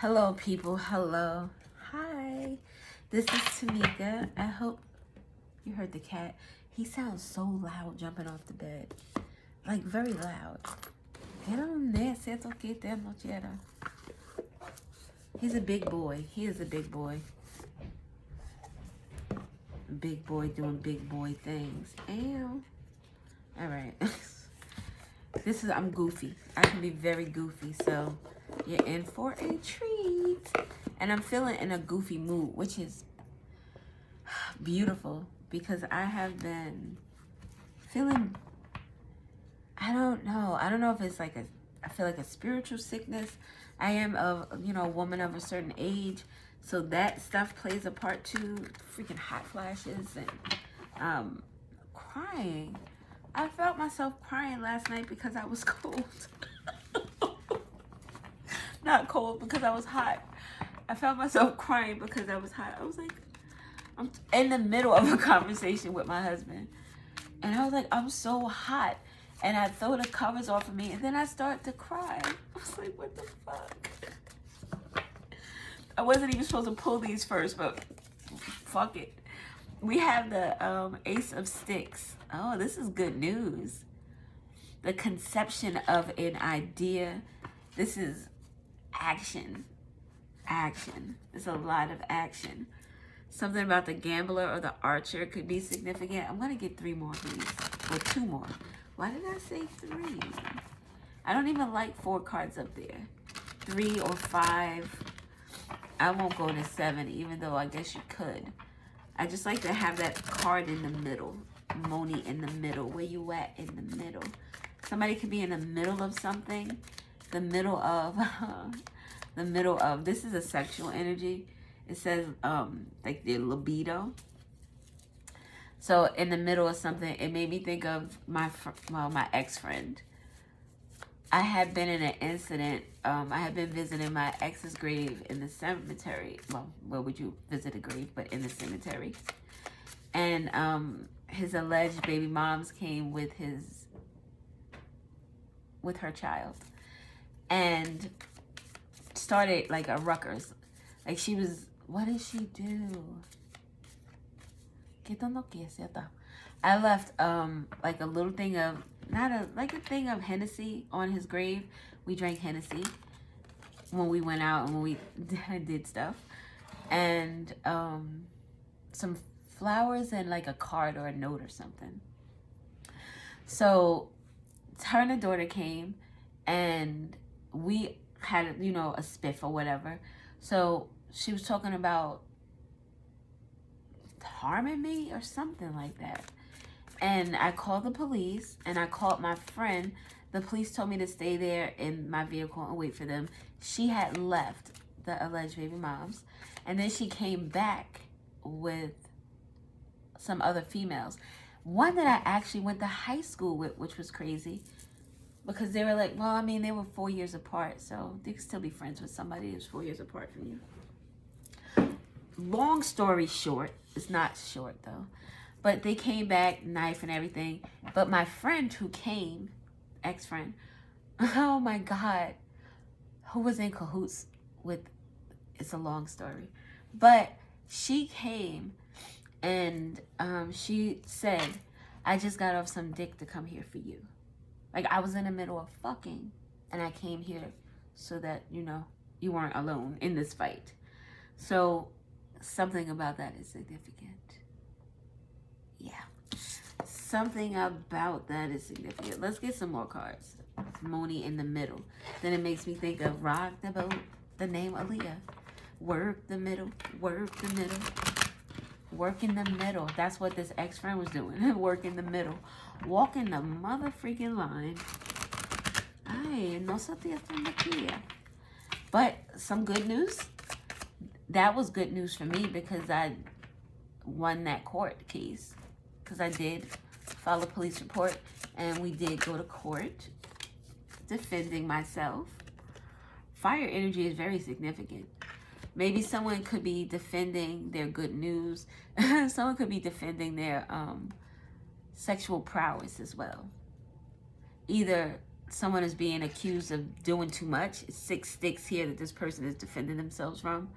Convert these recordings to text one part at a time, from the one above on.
Hello, people. Hello. Hi. This is Tamika. I hope you heard the cat. He sounds so loud jumping off the bed. Like, very loud. Era un siento que te no quiera. He's a big boy. He is a big boy. Big boy doing big boy things. Ew. All right. I'm goofy. I can be very goofy, so you're in for a treat. And I'm feeling in a goofy mood, which is beautiful because I have been feeling, I don't know if it's like I feel like a spiritual sickness. I am a woman of a certain age, so that stuff plays a part too. Freaking hot flashes and crying. I felt myself crying last night because I was cold. Not cold, because I was hot. I felt myself crying because I was hot. I was like, I'm in the middle of a conversation with my husband. And I was like, I'm so hot. And I throw the covers off of me. And then I start to cry. I was like, what the fuck? I wasn't even supposed to pull these first, but fuck it. We have the Ace of Sticks. Oh, this is good news. The conception of an idea. This is action. Action. There's a lot of action. Something about the gambler or the archer could be significant. I'm going to get 3 more of these. Or 2 more. Why did I say 3? I don't even like 4 cards up there. 3 or 5. I won't go to 7, even though I guess you could. I just like to have that card in the middle. Moni in the middle. Where you at in the middle? Somebody could be in the middle of something. The middle of... this is a sexual energy. It says like their libido. So in the middle of something, it made me think of my ex-friend. I had been in an incident. I had been visiting my ex's grave in the cemetery. Well, where would you visit a grave? But in the cemetery. And his alleged baby moms came with her child. And started like a ruckus. Like she was, what did she do? I left like a little thing of, a thing of Hennessy on his grave. We drank Hennessy when we went out and when we did stuff. And some flowers and like a card or a note or something. So her and her daughter came and we had, a spiff or whatever. So she was talking about harming me or something like that. And I called the police and I called my friend. The police told me to stay there in my vehicle and wait for them. She had left, the alleged baby moms. And then she came back with some other females. One that I actually went to high school with, which was crazy. Because they were like, well, I mean, they were 4 years apart. So they could still be friends with somebody who's 4 years apart from you. Long story short, it's not short though, but they came back, knife and everything. But my friend who came, ex-friend, oh my God, who was in cahoots with, it's a long story, but she came and she said, I just got off some dick to come here for you. Like I was in the middle of fucking and I came here so that, you weren't alone in this fight. So something about that is significant. Yeah. Something about that is significant. Let's get some more cards. Moni in the middle. Then it makes me think of Rock the Boat, the name Aaliyah. Work the middle, work the middle. Work in the middle. That's what this ex-friend was doing. Work in the middle. Walk in the mother freaking line. Ay, no se te aquí. But some good news. That was good news for me because I won that court case. Because I did file a police report and we did go to court defending myself. Fire energy is very significant. Maybe someone could be defending their good news. Someone could be defending their sexual prowess as well. Either someone is being accused of doing too much. It's 6 sticks here that this person is defending themselves from.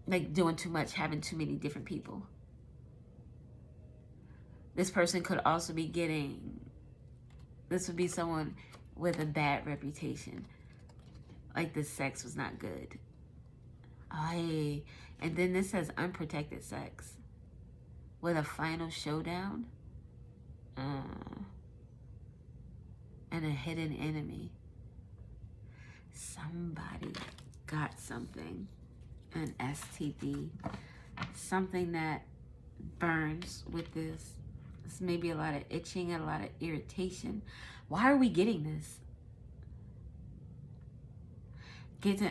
Like doing too much, having too many different people. This person could also be getting, this would be someone with a bad reputation. Like the sex was not good. Ay. And then this says unprotected sex. With a final showdown. And a hidden enemy. Somebody got something. An STD. Something that burns with this. This may be a lot of itching and a lot of irritation. Why are we getting this?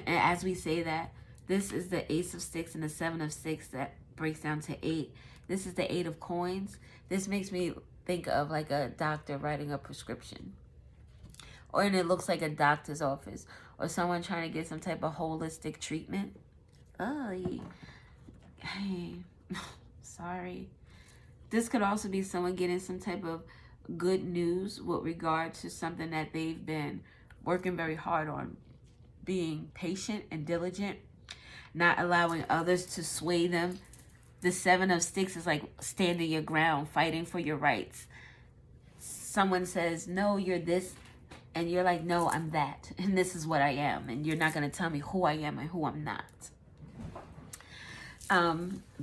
As we say that, this is the Ace of Sticks and the Seven of Sticks that breaks down to 8. This is the 8 of Coins. This makes me think of like a doctor writing a prescription. And it looks like a doctor's office. Or someone trying to get some type of holistic treatment. Oh, hey, sorry. This could also be someone getting some type of good news with regard to something that they've been working very hard on. Being patient and diligent. Not allowing others to sway them. The 7 of Sticks is like standing your ground, fighting for your rights. Someone says, no, you're this. And you're like, no, I'm that. And this is what I am. And you're not going to tell me who I am and who I'm not.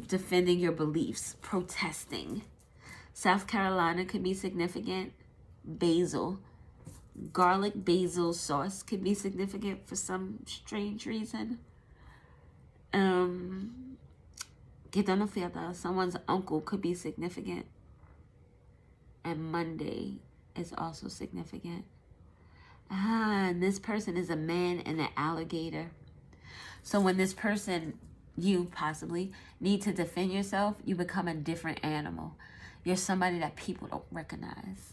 Defending your beliefs, protesting. South Carolina could be significant. Basil. Garlic basil sauce could be significant for some strange reason. Someone's uncle could be significant. And Monday is also significant. And this person is a man and an alligator. So when this person, you possibly, need to defend yourself, you become a different animal. You're somebody that people don't recognize.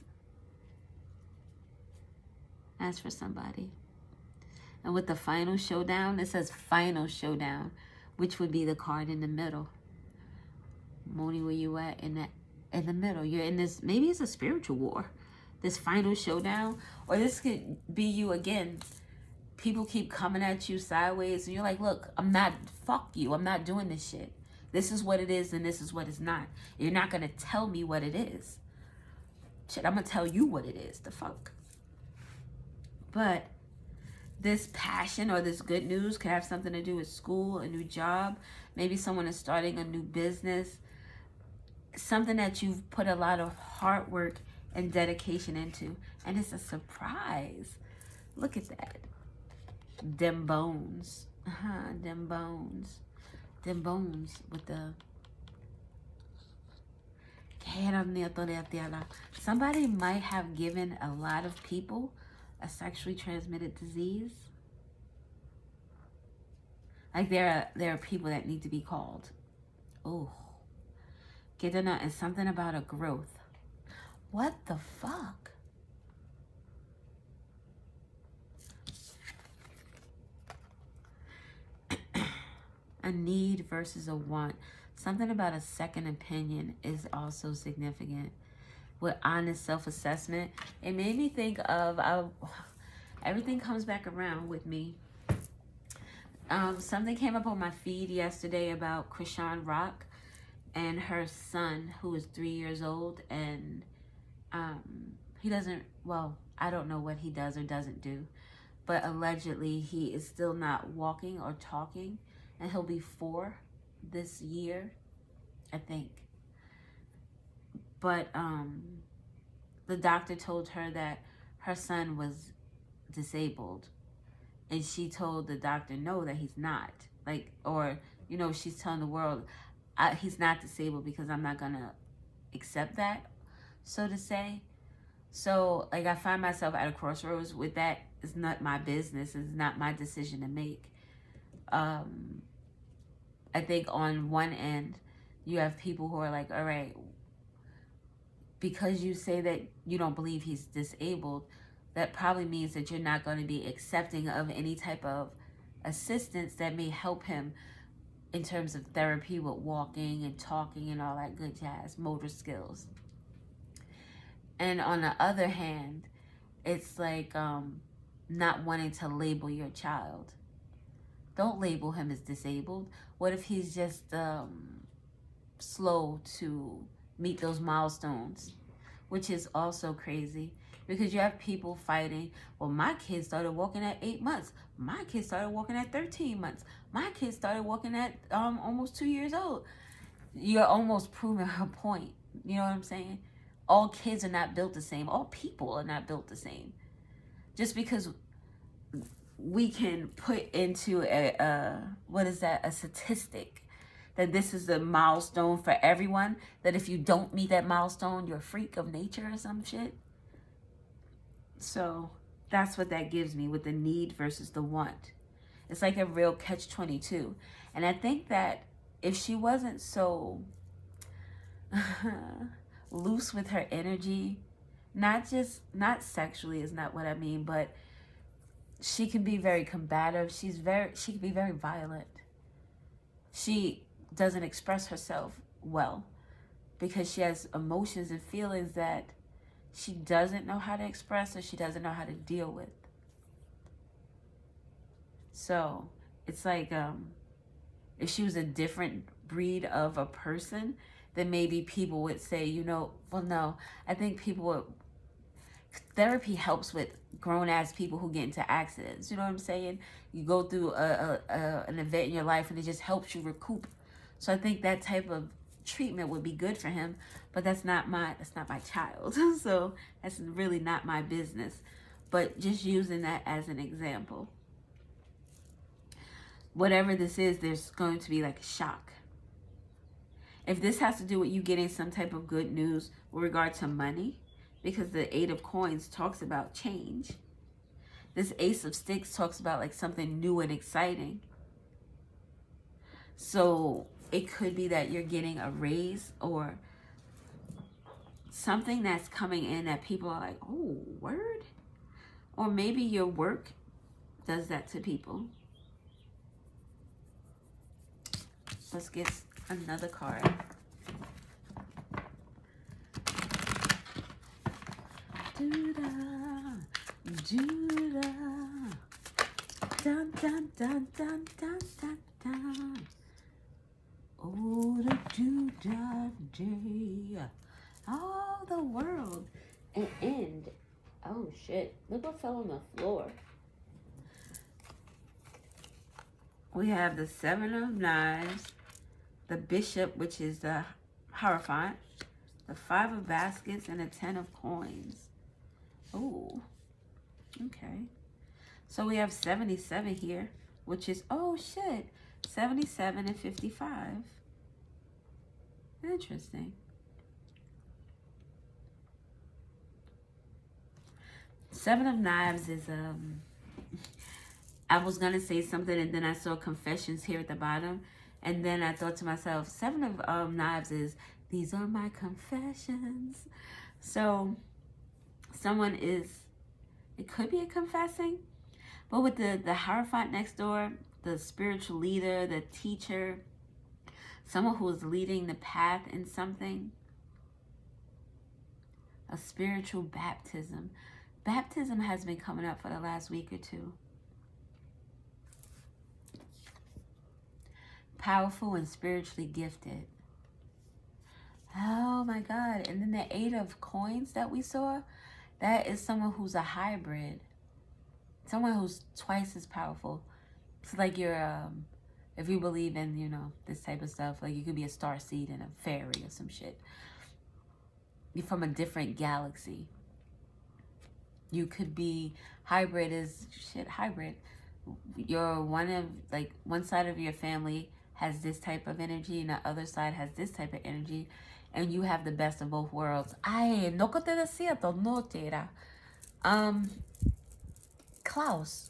As for somebody. And with the final showdown, it says final showdown, which would be the card in the middle. Moni, where you at in the middle? You're in this, maybe it's a spiritual war. This final showdown. Or this could be you again. People keep coming at you sideways. And you're like, look, fuck you. I'm not doing this shit. This is what it is and this is what it's not. You're not going to tell me what it is. Shit, I'm going to tell you what it is. The fuck. But this passion or this good news could have something to do with school, a new job. Maybe someone is starting a new business. Something that you've put a lot of hard work and dedication into. And it's a surprise. Look at that. Them bones. Them bones. Them bones with the... Somebody might have given a lot of people a sexually transmitted disease. Like there are people that need to be called. Oh. And something about a growth. What the fuck? A need versus a want. Something about a second opinion is also significant. With honest self-assessment, it made me think of everything comes back around with me. Something came up on my feed yesterday about Krishan Rock and her son, who is 3 years old, and he doesn't, well, I don't know what he does or doesn't do, but allegedly he is still not walking or talking, and he'll be 4 this year, I think. But the doctor told her that her son was disabled. And she told the doctor, no, that he's not. Like, or, you know, she's telling the world, he's not disabled because I'm not going to accept that, so to say. So, like, I find myself at a crossroads with that. It's not my business. It's not my decision to make. I think on one end, you have people who are like, all right, because you say that you don't believe he's disabled, that probably means that you're not going to be accepting of any type of assistance that may help him in terms of therapy with walking and talking and all that good jazz, motor skills. And on the other hand, it's like not wanting to label your child. Don't label him as disabled. What if he's just slow to meet those milestones? Which is also crazy, because you have people fighting. Well, my kid started walking at 8 months. My kid started walking at 13 months. My kid started walking at almost 2 years old. You're almost proving her point. You know what I'm saying? All kids are not built the same. All people are not built the same. Just because we can put into a statistic that this is a milestone for everyone, that if you don't meet that milestone, you're a freak of nature or some shit. So that's what that gives me with the need versus the want. It's like a real catch-22. And I think that if she wasn't so loose with her energy, not sexually is not what I mean, but she can be very combative. She can be very violent. She doesn't express herself well because she has emotions and feelings that she doesn't know how to express, or she doesn't know how to deal with. So it's like if she was a different breed of a person, then maybe people would say, you know, well, no, I think people would, therapy helps with grown-ass people who get into accidents. You know what I'm saying? You go through an event in your life and it just helps you recoup. So I think that type of treatment would be good for him, but that's not my child. So that's really not my business. But just using that as an example. Whatever this is, there's going to be like a shock. If this has to do with you getting some type of good news with regard to money, because the 8 of Coins talks about change. This Ace of Sticks talks about like something new and exciting. So it could be that you're getting a raise or something that's coming in that people are like, oh, word? Or maybe your work does that to people. Let's get another card. Do-da, do-da, dun, dun, dun, dun, dun, dun, dun. Oh, the do-da day. Oh, the world. An end. Oh, shit. Look what fell on the floor. We have the 7 of Knives, the Bishop, which is the Hierophant, the 5 of Baskets, and the 10 of Coins. Oh, okay. So we have 77 here, which is, oh shit, 77 and 55. Interesting. Seven of Knives is, I was going to say something and then I saw Confessions here at the bottom. And then I thought to myself, 7 of Knives is, these are my confessions. So someone is, it could be a confessing, but with the Hierophant next door, the spiritual leader, the teacher, someone who is leading the path in something, a spiritual baptism. Baptism has been coming up for the last week or two. Powerful and spiritually gifted. Oh my God. And then the 8 of Coins that we saw, that is someone who's a hybrid. Someone who's twice as powerful. It's like you're, if you believe in, you know, this type of stuff, like you could be a starseed and a fairy or some shit. You're from a different galaxy. You could be, hybrid is, shit, hybrid. You're one side of your family has this type of energy and the other side has this type of energy. And you have the best of both worlds. Ay, no te decía, no te era. Klaus.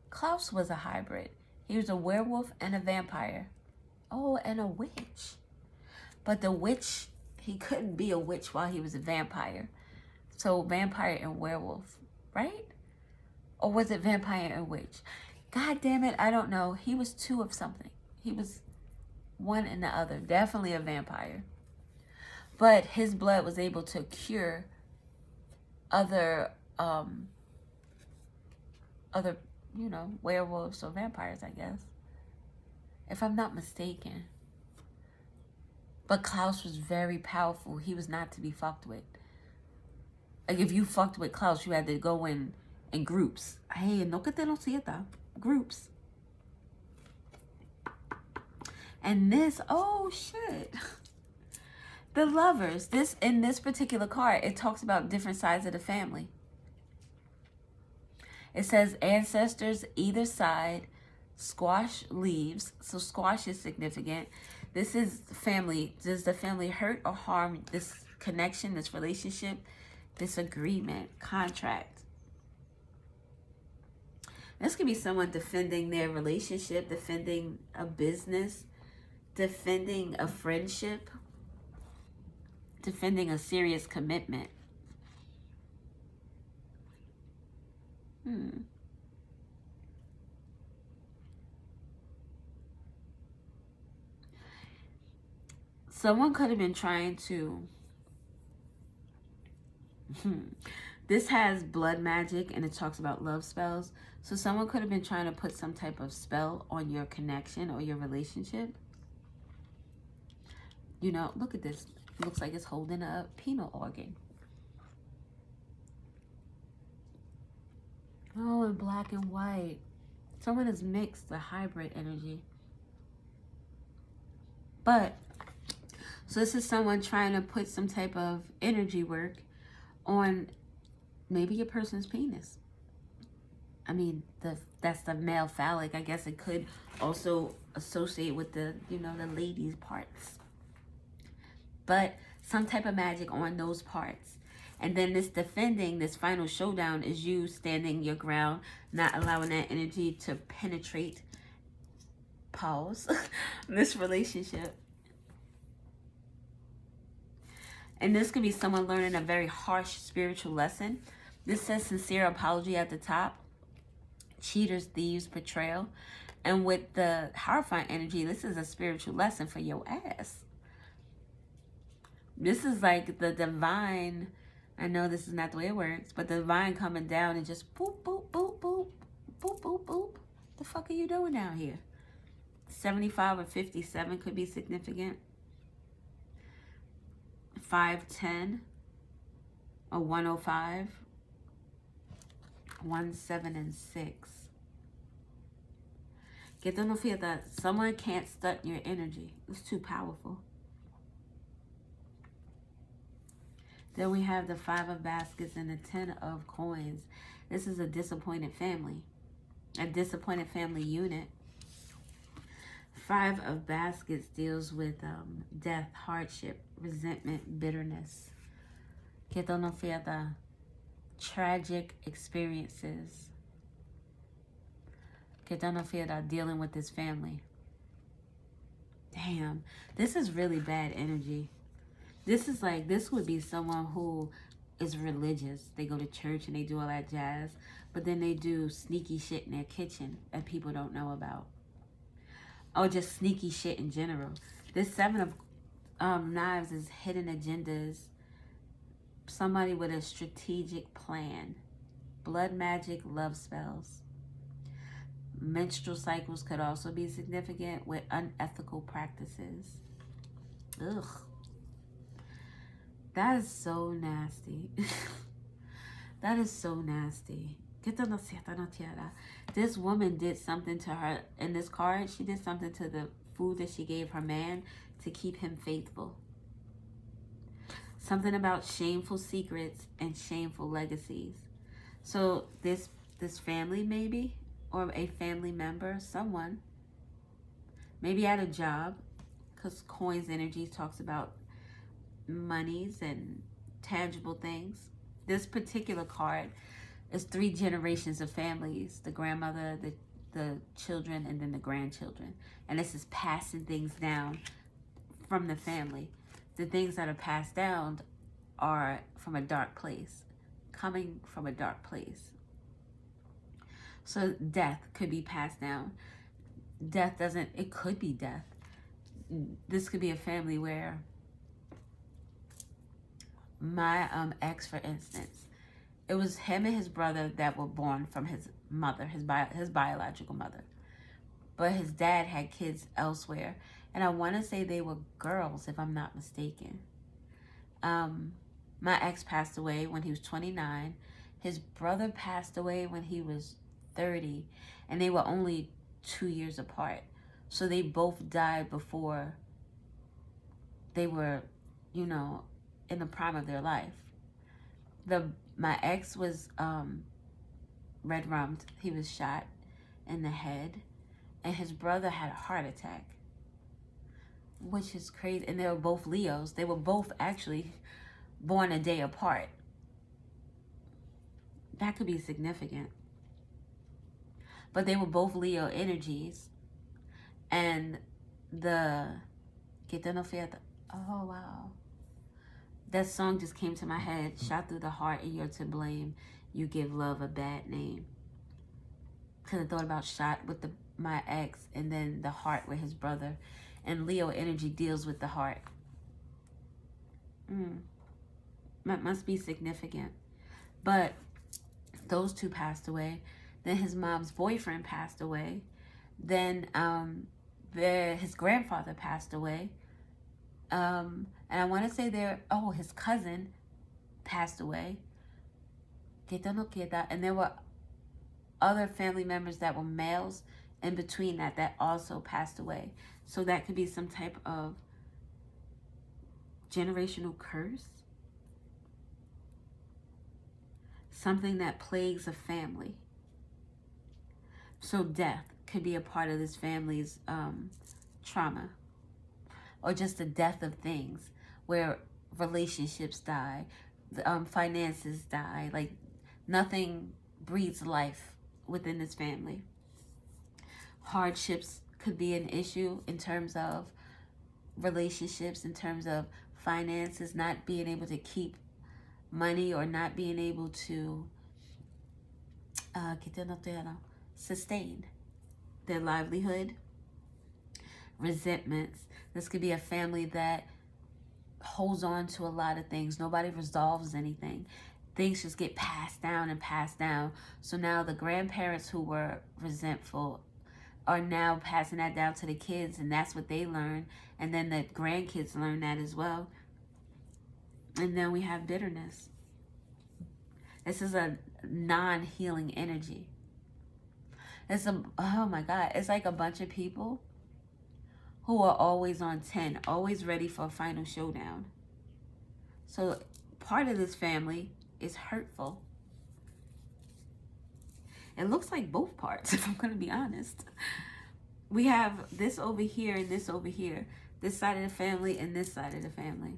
Klaus was a hybrid. He was a werewolf and a vampire. Oh, and a witch. But the witch, he couldn't be a witch while he was a vampire. So vampire and werewolf, right? Or was it vampire and witch? God damn it, I don't know. He was 2 of something. He was one and the other. Definitely a vampire. But his blood was able to cure other other, you know, werewolves or vampires, I guess, if I'm not mistaken. But Klaus was very powerful. He was not to be fucked with. Like, if you fucked with Klaus, you had to go in groups. Hey, no que te lo sienta. Groups. And this, oh shit. The lovers. This, in this particular card, it talks about different sides of the family. It says ancestors either side, squash leaves. So squash is significant. This is family. Does the family hurt or harm this connection, this relationship, this agreement, contract? This could be someone defending their relationship, defending a business, defending a friendship, defending a serious commitment. Someone could have been trying to... This has blood magic and it talks about love spells. So someone could have been trying to put some type of spell on your connection or your relationship. You know, look at this. It looks like it's holding a penile organ. Oh, and black and white. Someone has mixed the hybrid energy. But, so this is someone trying to put some type of energy work on maybe a person's penis. I mean, that's the male phallic. I guess it could also associate with the, you know, the ladies' parts. But some type of magic on those parts. And then this defending, this final showdown, is you standing your ground, not allowing that energy to penetrate, pause, this relationship. And this could be someone learning a very harsh spiritual lesson. This says sincere apology at the top. Cheaters, thieves, betrayal. And with the Hierophant energy, this is a spiritual lesson for your ass. This is like the divine... I know this is not the way it works, but the divine coming down and just boop, boop, boop, boop, boop, boop, boop. The fuck are you doing down here? 75 or 57 could be significant. 510 or 105. 1, 7, and 6. Que tú no feel that someone can't stunt your energy. It's too powerful. Then we have the 5 of baskets and the 10 of coins. This is a disappointed family. A disappointed family unit. 5 of baskets deals with death, hardship, resentment, bitterness. Que tú no feel the tragic experiences. Que tú no feel that dealing with this family. Damn, this is really bad energy. This is like, this would be someone who is religious. They go to church and they do all that jazz. But then they do sneaky shit in their kitchen that people don't know about. Or just sneaky shit in general. This 7 of knives is hidden agendas. Somebody with a strategic plan. Blood magic, love spells. Menstrual cycles could also be significant with unethical practices. Ugh. That is so nasty. That is so nasty. This woman did something to her. In this card, she did something to the food that she gave her man to keep him faithful. Something about shameful secrets and shameful legacies. So this family maybe, or a family member, someone, maybe at a job, because coins energy talks about monies and tangible things. This particular card is 3 generations of families: the grandmother, the children, and then the grandchildren. And this is passing things down from the family. The things that are passed down are from a dark place, coming from a dark place. So death could be passed down. Death doesn't, it could be death. This could be a family where my ex, for instance, It was him and his brother that were born from his mother, his biological mother. But his dad had kids elsewhere. And I want to say they were girls, if I'm not mistaken. My ex passed away when he was 29. His brother passed away when he was 30. And they were only 2 years apart. So they both died before they were, you know, in the prime of their life. My ex was red rummed. He was shot in the head. And his brother had a heart attack, which is crazy. And they were both Leos. They were both actually born a day apart. That could be significant. But they were both Leo energies. And oh, wow. That song just came to my head. Shot through the heart and you're to blame. You give love a bad name. Because I thought about shot with my ex and then the heart with his brother. And Leo energy deals with the heart. That must be significant. But those two passed away. Then his mom's boyfriend passed away. Then his grandfather passed away. And I want to say his cousin passed away. And there were other family members that were males in between that also passed away. So that could be some type of generational curse. Something that plagues a family. So death could be a part of this family's trauma. Or just the death of things where relationships die, finances die. Like nothing breathes life within this family. Hardships could be an issue in terms of relationships, in terms of finances, not being able to keep money or not being able to sustain their livelihood. Resentments. This could be a family that holds on to a lot of things. Nobody resolves anything. Things just get passed down and passed down. So now the grandparents who were resentful are now passing that down to the kids, and that's what they learn. And then the grandkids learn that as well. And then we have bitterness. This is a non-healing energy. Oh my God, it's like a bunch of people who are always on 10, always ready for a final showdown. So part of this family is hurtful. It looks like both parts, if I'm going to be honest. We have this over here and this over here. This side of the family and this side of the family.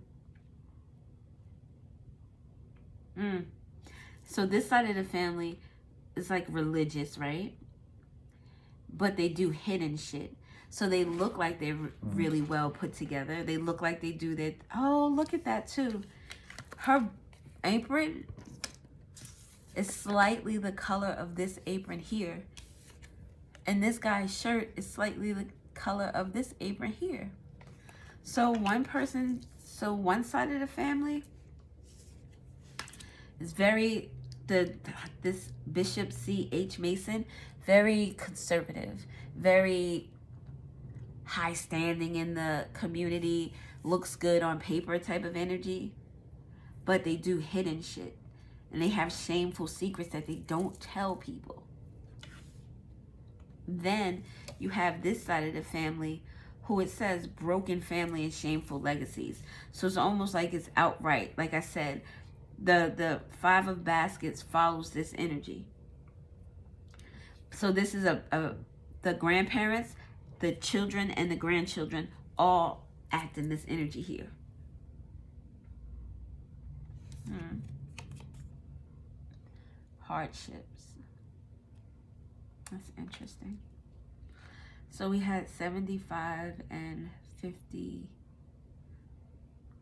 So this side of the family is like religious, right? But they do hidden shit. So they look like they're really well put together. They look like they do that. Oh, look at that too. Her apron is slightly the color of this apron here. And this guy's shirt is slightly the color of this apron here. So one side of the family is this Bishop C.H. Mason, very conservative, very high standing in the community, looks good on paper type of energy. But they do hidden shit. And they have shameful secrets that they don't tell people. Then you have this side of the family who it says broken family and shameful legacies. So it's almost like it's outright. Like I said, the Five of Baskets follows this energy. So this is the grandparents, the children, and the grandchildren all act in this energy here. Hardships. That's interesting. So we had 75 and 50.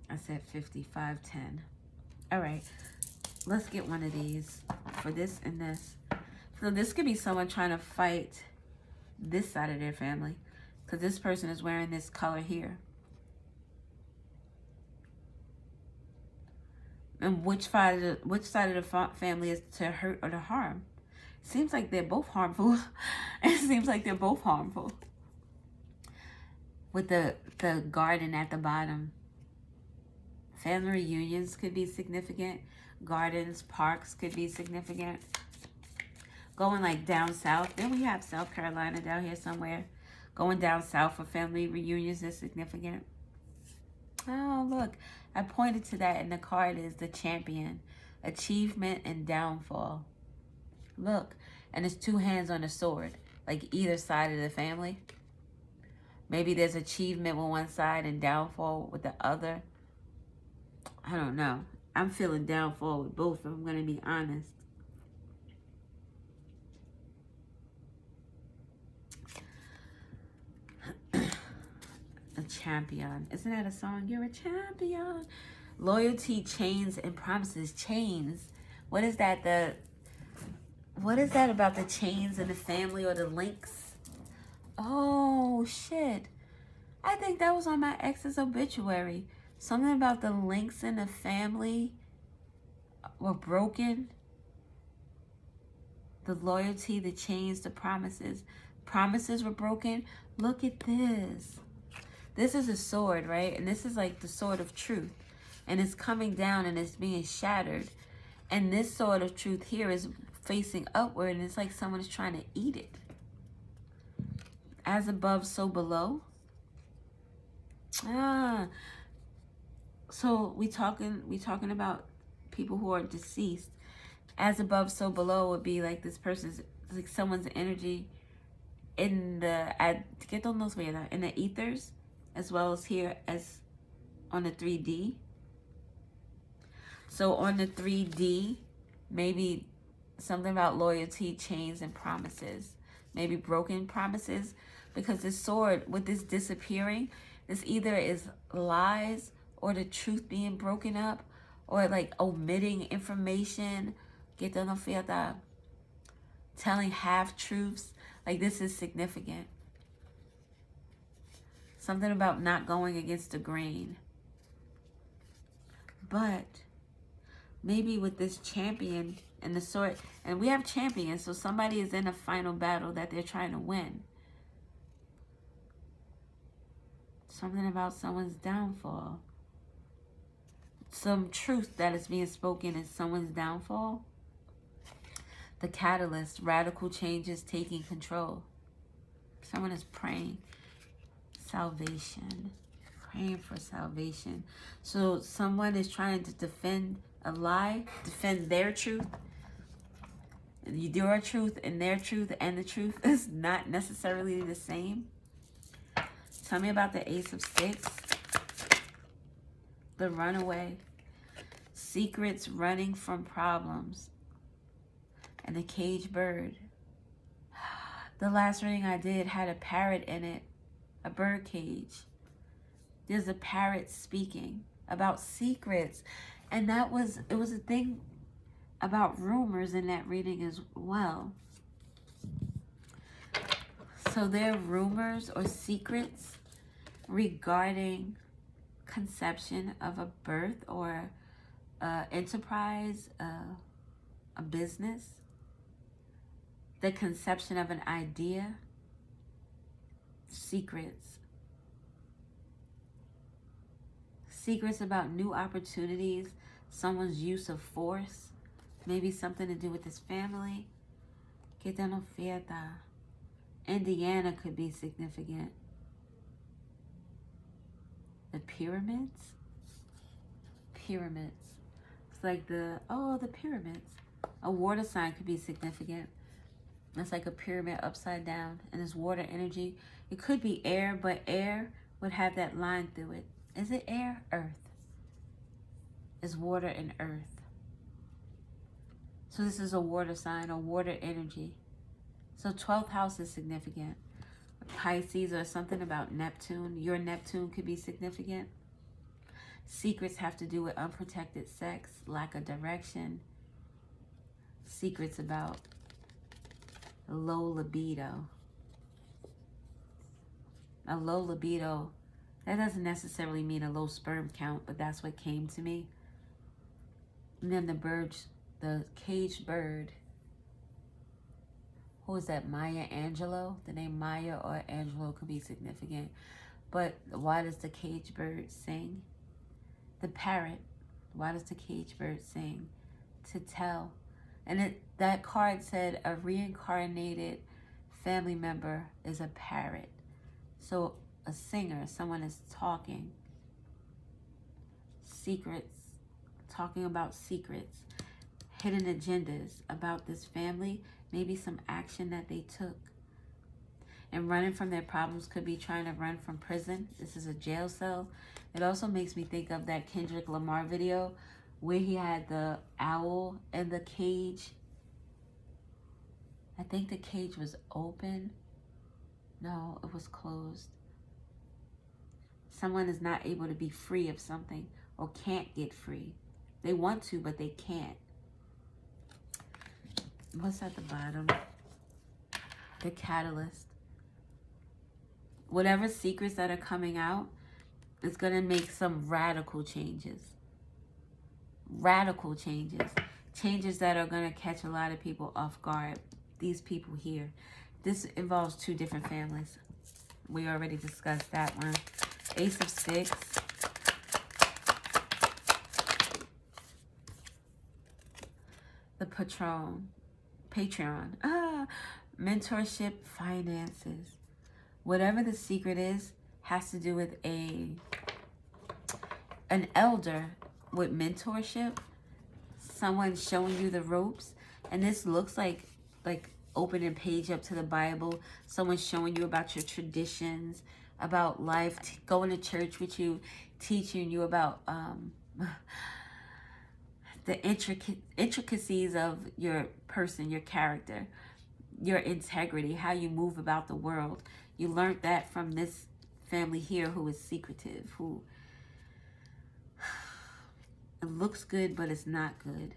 I said 55, 10. All right. Let's get one of these for this and this. So this could be someone trying to fight this side of their family, because this person is wearing this color here. And which side of the family is to hurt or to harm? Seems like they're both harmful. It seems like they're both harmful. With the garden at the bottom. Family reunions could be significant. Gardens, parks could be significant. Going like down south. Then we have South Carolina down here somewhere. Going down south for family reunions is significant. Oh, look. I pointed to that in the card is the Champion. Achievement and downfall. Look. And it's two hands on the sword. Like either side of the family. Maybe there's achievement with one side and downfall with the other. I don't know. I'm feeling downfall with both, if I'm going to be honest. A champion. Isn't that a song? You're a champion. Loyalty, chains, and promises. Chains. What is that? What is that about the chains in the family or the links? Oh, shit. I think that was on my ex's obituary. Something about the links in the family were broken. The loyalty, the chains, the promises. Promises were broken. Look at this. This is a sword, right? And this is like the sword of truth. And it's coming down and it's being shattered. And this sword of truth here is facing upward. And it's like someone is trying to eat it. As above, so below. So we talking about people who are deceased. As above, so below would be like this person's, like someone's energy in the in the ethers, as well as here as on the 3D. So on the 3D, maybe something about loyalty, chains, and promises. Maybe broken promises, because this sword with this disappearing, this either is lies or the truth being broken up, or like omitting information, telling half-truths. Like this is significant. Something about not going against the grain. But maybe with this champion and the sword, and we have champions, so somebody is in a final battle that they're trying to win. Something about someone's downfall. Some truth that is being spoken in someone's downfall. The catalyst, radical changes taking control. Someone is praying. Salvation. Praying for salvation. So someone is trying to defend a lie, defend their truth. Your truth and their truth and the truth is not necessarily the same. Tell me about the Ace of Sticks. The Runaway. Secrets, running from problems. And the Caged Bird. The last reading I did had a parrot in it. A bird cage. There's a parrot speaking about secrets. And it was a thing about rumors in that reading as well. So there are rumors or secrets regarding conception of a birth or enterprise, a business, the conception of an idea, secrets. Secrets about new opportunities, someone's use of force, maybe something to do with his family. Indiana could be significant. The pyramids. Pyramids. It's like the pyramids. A water sign could be significant. It's like a pyramid upside down, and it's water energy. It could be air, but air would have that line through it. Is it air? Earth. It's water and earth. So this is a water sign, a water energy. So 12th house is significant. Pisces or something about Neptune. Your Neptune could be significant. Secrets have to do with unprotected sex, lack of direction. Secrets about low libido. A low libido, that doesn't necessarily mean a low sperm count, but that's what came to me. And then the birds, the caged bird. Who is that? Maya Angelou? The name Maya or Angelou could be significant. But why does the caged bird sing? The parrot. Why does the caged bird sing? To tell. And that card said a reincarnated family member is a parrot. So a singer, someone is talking. Secrets. Talking about secrets. Hidden agendas about this family. Maybe some action that they took. And running from their problems could be trying to run from prison. This is a jail cell. It also makes me think of that Kendrick Lamar video where he had the owl in the cage. I think the cage was open. No, it was closed. Someone is not able to be free of something or can't get free. They want to, but they can't. What's at the bottom? The catalyst. Whatever secrets that are coming out is going to make some radical changes. Radical changes. Changes that are going to catch a lot of people off guard. These people here. This involves two different families. We already discussed that one. Ace of Sticks. The Patron. Mentorship, finances. Whatever the secret is, has to do with an elder with mentorship. Someone showing you the ropes. And this looks like opening a page up to the Bible. Someone showing you about your traditions, about life, going to church with you, teaching you about the intricacies of your person, your character, your integrity, how you move about the world. You learned that from this family here who is secretive, who it looks good, but it's not good.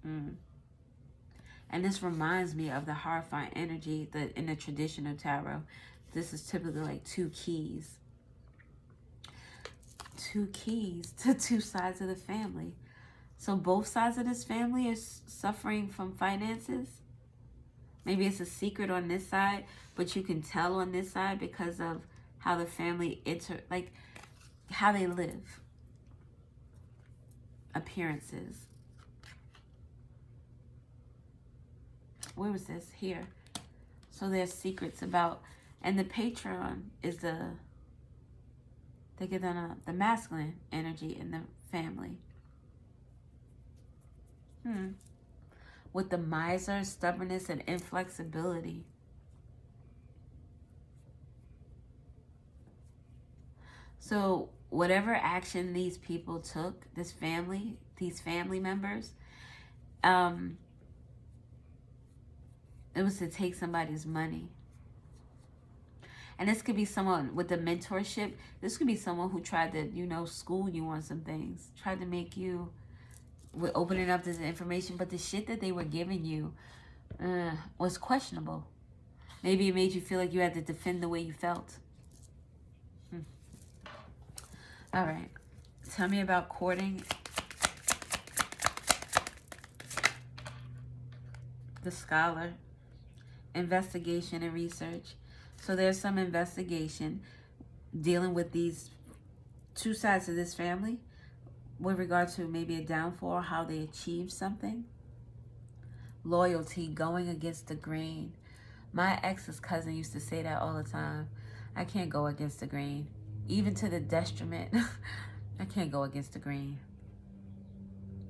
And this reminds me of the Hierophant energy that in the traditional tarot, this is typically like two keys. Two keys to two sides of the family. So both sides of this family are suffering from finances. Maybe it's a secret on this side, but you can tell on this side because of how the family how they live. Appearances. Where was this? Here. So there's secrets about, and the Patron is the masculine energy in the family. With the miser, stubbornness, and inflexibility. So whatever action these people took, these family members, it was to take somebody's money. And this could be someone with the mentorship. This could be someone who tried to, school you on some things. Tried to make you, with opening up this information. But the shit that they were giving you was questionable. Maybe it made you feel like you had to defend the way you felt. All right. Tell me about courting. The Scholar. Investigation and research. So there's some investigation dealing with these two sides of this family with regard to maybe a downfall, how they achieved something. Loyalty, going against the grain. My ex's cousin used to say that all the time. I can't go against the grain. Even to the detriment. I can't go against the grain.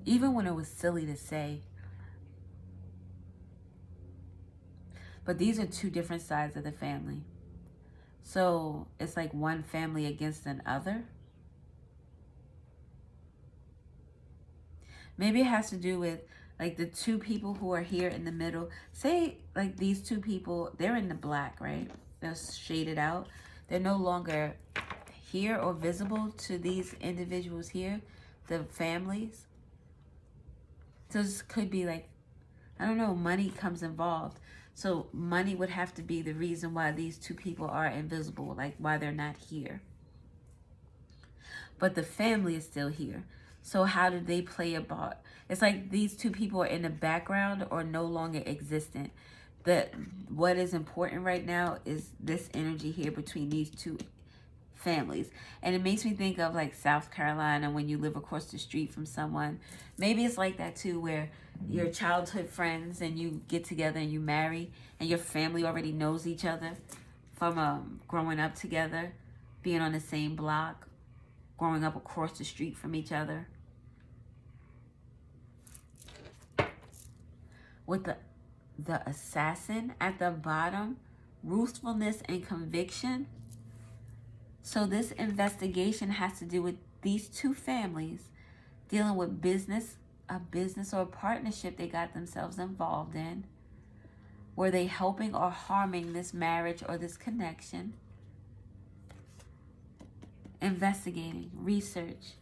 Even when it was silly to say. But these are two different sides of the family. So it's like one family against another. Maybe it has to do with like the two people who are here in the middle. Say like these two people, they're in the black, right? They're shaded out. They're no longer here or visible to these individuals here, the families. So this could be like, I don't know, money comes involved. So money would have to be the reason why these two people are invisible, like why they're not here. but the family is still here. So how do they play a part? It's like these two people are in the background or no longer existent. What is important right now is this energy here between these two families. And it makes me think of like South Carolina, when you live across the street from someone. Maybe it's like that too, where your childhood friends and you get together and you marry and your family already knows each other from growing up together, being on the same block, growing up across the street from each other. With the assassin at the bottom, ruthfulness and conviction. So this investigation has to do with these two families dealing with a business or a partnership they got themselves involved in. Were they helping or harming this marriage or this connection? Investigating, research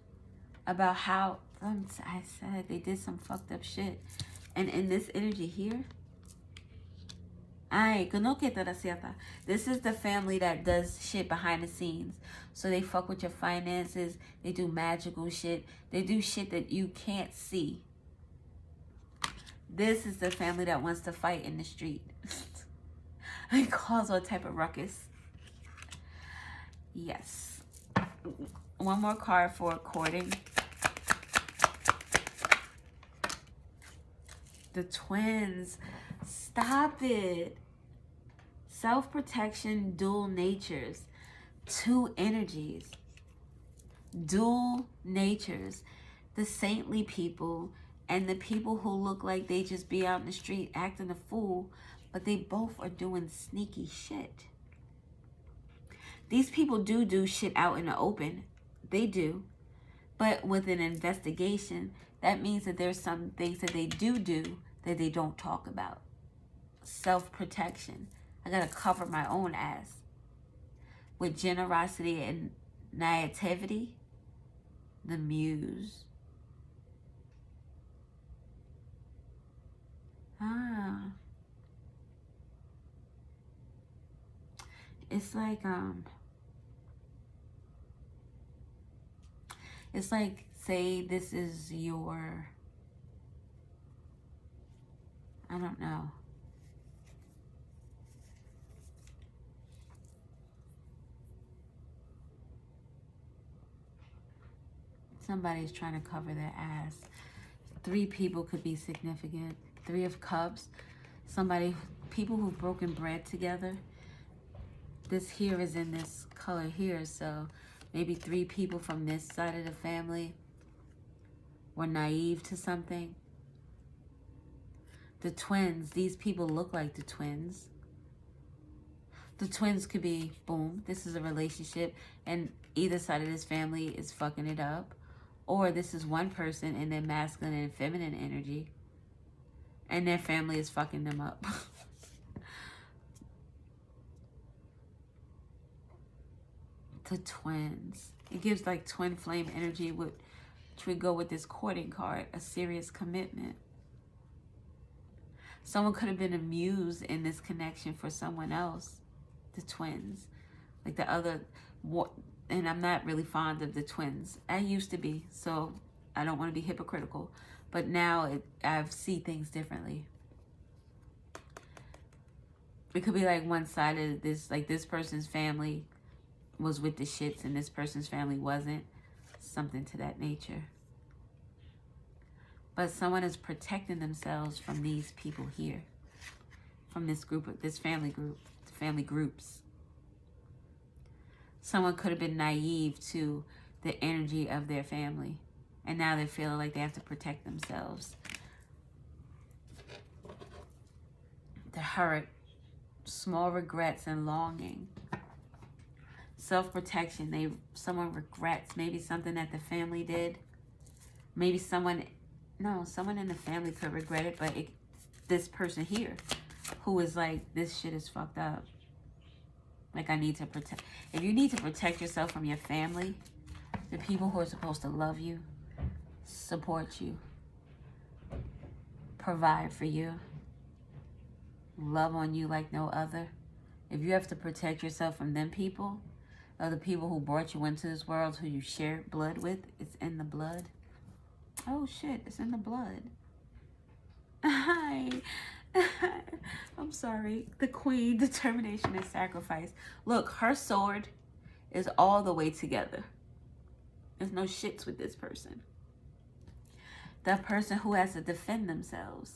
about how, I said they did some fucked up shit. And in this energy here, this is the family that does shit behind the scenes. So they fuck with your finances. They do magical shit. They do shit that you can't see. This is the family that wants to fight in the street. And cause all type of ruckus. Yes. One more card for courting. The twins. Stop it. Self-protection, dual natures. Two energies. Dual natures. The saintly people and the people who look like they just be out in the street acting a fool, but they both are doing sneaky shit. These people do shit out in the open. They do. But with an investigation, that means that there's some things that they do that they don't talk about. Self-protection. I gotta cover my own ass. With generosity and naivety, the muse. It's like, say this is your, I don't know. Somebody's trying to cover their ass. 3 people could be significant. 3 of Cups. People who've broken bread together. This here is in this color here, so maybe 3 people from this side of the family were naive to something. The twins, these people look like the twins. The twins could be, boom, this is a relationship and either side of this family is fucking it up. Or this is one person in their masculine and feminine energy and their family is fucking them up. The twins. It gives like twin flame energy, which would go with this courting card, a serious commitment. Someone could have been a muse in this connection for someone else. The twins. Like the other, and I'm not really fond of the twins. I used to be, so I don't want to be hypocritical. But now I see things differently. It could be like one side of this, like this person's family was with the shits and this person's family wasn't. Something to that nature. But someone is protecting themselves from these people here. From this group, this family groups. Someone could have been naive to the energy of their family. And now they're feeling like they have to protect themselves. The hurt, small regrets and longing. Self-protection, someone regrets maybe something that the family did. Maybe someone in the family could regret it, but this person here who is like, this shit is fucked up. Like I need to protect. If you need to protect yourself from your family, the people who are supposed to love you, support you, provide for you, love on you like no other. If you have to protect yourself from them people, of the people who brought you into this world, who you share blood with. It's in the blood. Oh shit, it's in the blood. Hi. I'm sorry. The queen, determination and sacrifice. Look, her sword is all the way together. There's no shits with this person. The person who has to defend themselves.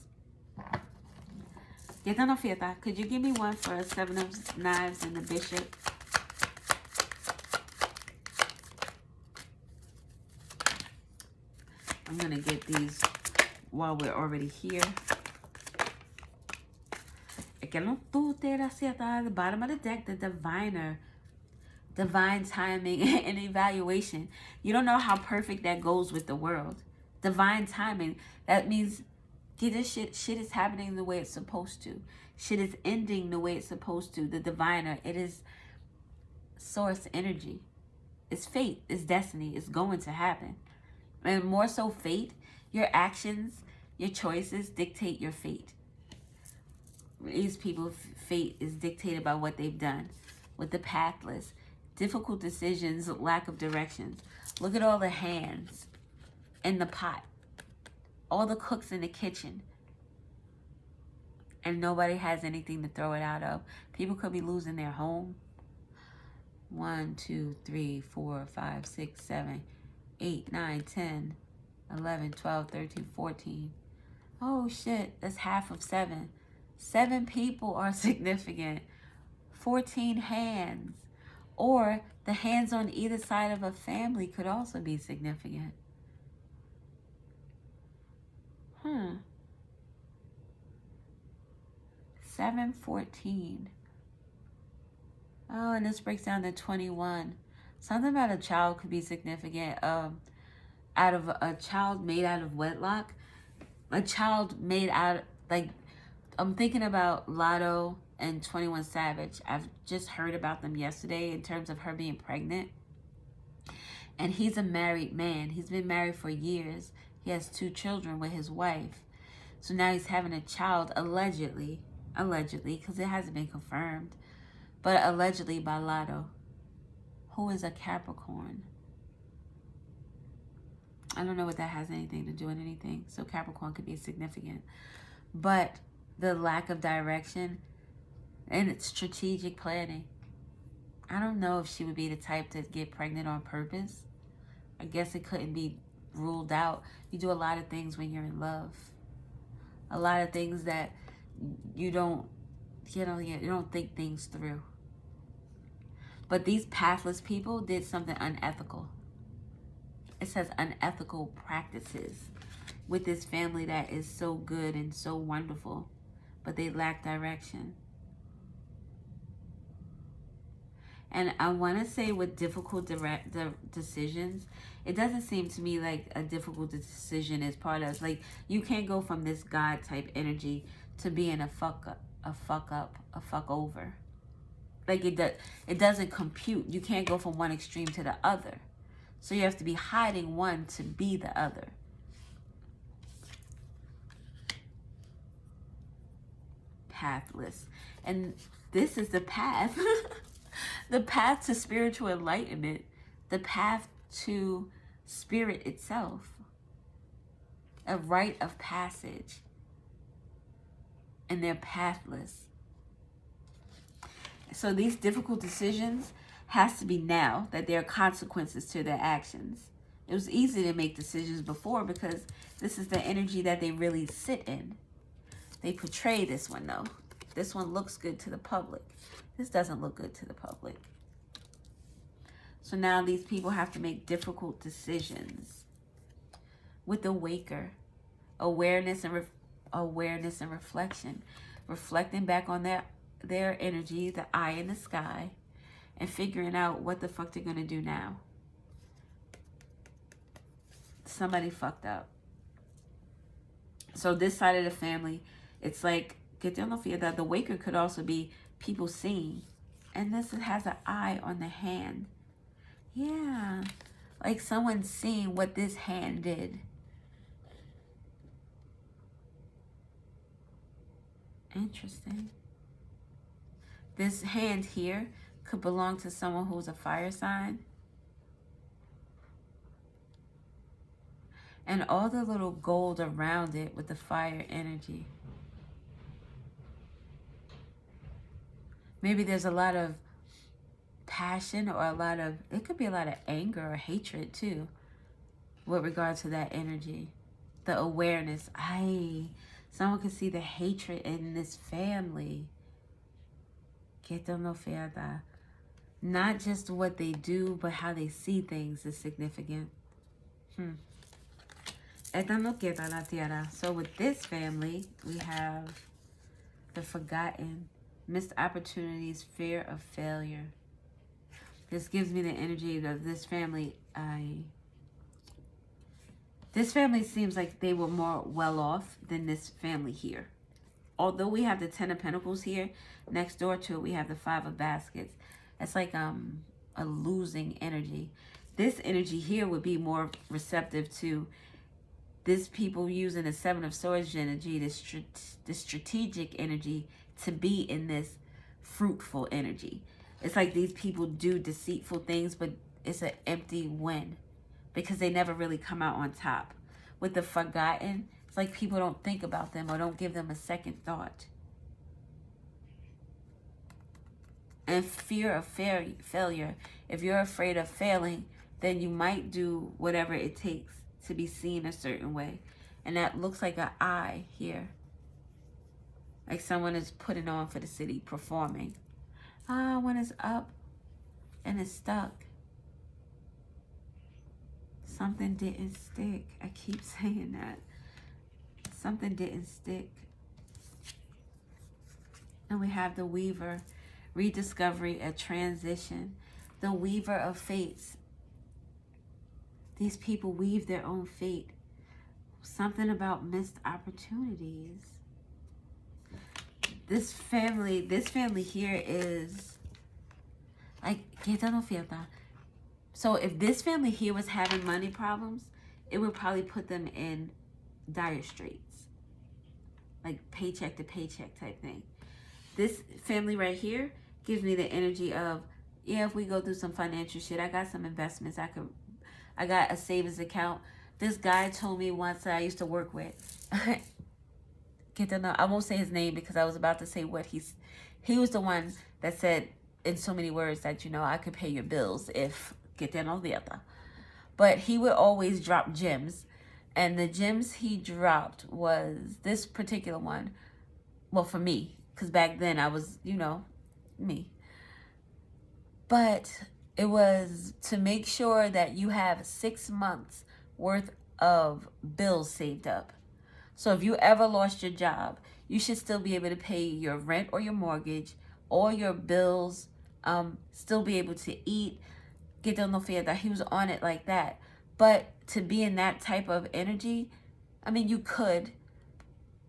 Could you give me one for a 7 of Knives and the Bishop? I'm going to get these while we're already here. The bottom of the deck, the diviner. Divine timing and evaluation. You don't know how perfect that goes with the world. Divine timing. That means this shit is happening the way it's supposed to. Shit is ending the way it's supposed to. The diviner, it is source energy. It's fate. It's destiny. It's going to happen. And more so fate, your actions, your choices dictate your fate. These people's fate is dictated by what they've done. With the pathless, difficult decisions, lack of directions. Look at all the hands in the pot. All the cooks in the kitchen. And nobody has anything to throw it out of. People could be losing their home. 1, 2, 3, 4, 5, 6, 7, 8, 9, 10, 11, 12, 13, 14. Oh shit, that's half of 7. 7 people are significant. 14 hands. Or the hands on either side of a family could also be significant. 7, 14. Oh, and this breaks down to 21. Something about a child could be significant. Out of a child made out of wedlock. A child made out, like, I'm thinking about Lotto and 21 Savage. I've just heard about them yesterday in terms of her being pregnant. And he's a married man. He's been married for years. He has 2 children with his wife. So now he's having a child, allegedly, because it hasn't been confirmed, but allegedly by Lotto, who is a Capricorn. I don't know what that has anything to do with anything. So Capricorn could be significant. But the lack of direction and its strategic planning. I don't know if she would be the type to get pregnant on purpose. I guess it couldn't be ruled out. You do a lot of things when you're in love. A lot of things that you don't think things through. But these pathless people did something unethical. It says unethical practices with this family that is so good and so wonderful, but they lack direction. And I want to say with difficult decisions, it doesn't seem to me like a difficult decision is part of, like, you can't go from this God type energy to being a fuck over. Like, it doesn't compute. You can't go from one extreme to the other. So you have to be hiding one to be the other. Pathless. And this is the path. The path to spiritual enlightenment. The path to spirit itself. A rite of passage. And they're pathless. So these difficult decisions has to be now, that there are consequences to their actions. It was easy to make decisions before because this is the energy that they really sit in. They portray this one though. This one looks good to the public. This doesn't look good to the public. So now these people have to make difficult decisions. With the Waker, awareness and reflection. Reflecting back on their energy, the eye in the sky, and figuring out what the fuck they're going to do now. Somebody fucked up. So this side of the family, it's like, get down the fear that the Waker could also be people seeing. And this has an eye on the hand. Yeah. Like someone seeing what this hand did. Interesting. This hand here could belong to someone who's a fire sign. And all the little gold around it with the fire energy. Maybe there's a lot of passion or it could be a lot of anger or hatred too with regard to that energy. The awareness. Someone can see the hatred in this family. Not just what they do, but how they see things is significant. So with this family, we have the forgotten, missed opportunities, fear of failure. This gives me the energy of this family. This family seems like they were more well off than this family here. Although we have the 10 of Pentacles here, next door to it we have the 5 of Baskets. It's like a losing energy. This energy here would be more receptive to this people using the 7 of Swords energy, the strategic energy, to be in this fruitful energy. It's like these people do deceitful things, but it's an empty win because they never really come out on top. With the forgotten, it's like people don't think about them or don't give them a second thought. And fear of failure. If you're afraid of failing, then you might do whatever it takes to be seen a certain way. And that looks like an eye here. Like someone is putting on for the city, performing. When it's up and it's stuck. Something didn't stick. I keep saying that. Something didn't stick. And we have the Weaver. Rediscovery, a transition. The Weaver of Fates. These people weave their own fate. Something about missed opportunities. This family here is like, so if this family here was having money problems, it would probably put them in dire straits. Like paycheck to paycheck type thing. This family right here gives me the energy of, yeah, if we go through some financial shit, I got some investments. I got a savings account. This guy told me once that I used to work with. I won't say his name because I was about to say what he was the one that said in so many words that, I could pay your bills if but he would always drop gems. And the gems he dropped was this particular one. Well, for me, because back then I was, me. But it was to make sure that you have 6 months worth of bills saved up. So if you ever lost your job, you should still be able to pay your rent or your mortgage, all your bills, still be able to eat. Get no fear that he was on it like that. But to be in that type of energy, I mean, you could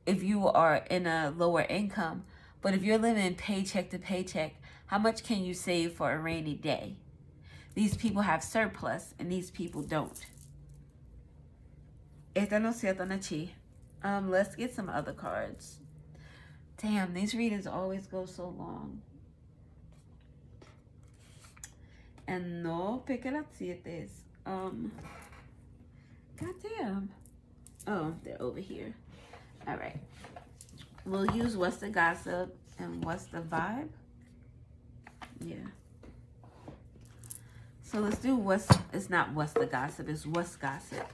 if you are in a lower income. But if you're living paycheck to paycheck, how much can you save for a rainy day? These people have surplus and these people don't. Let's get some other cards. Damn, these readings always go so long. And no pequeñas. Goddamn. Oh, they're over here. All right. We'll use what's the gossip and what's the vibe. Yeah. So let's do it's not what's the gossip, it's what's gossip.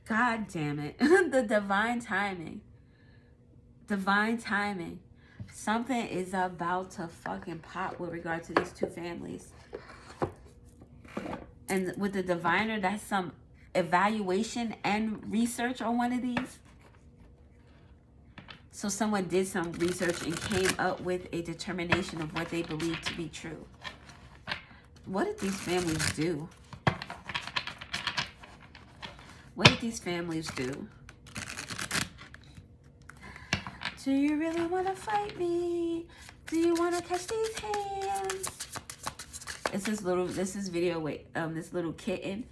God damn it. The divine timing. Divine timing. Something is about to fucking pop with regard to these two families. And with the diviner, that's some evaluation and research on one of these. So someone did some research and came up with a determination of what they believe to be true. What did these families do? What did these families do? Do you really want to fight me? Do you want to catch these hands? It's this little kitten.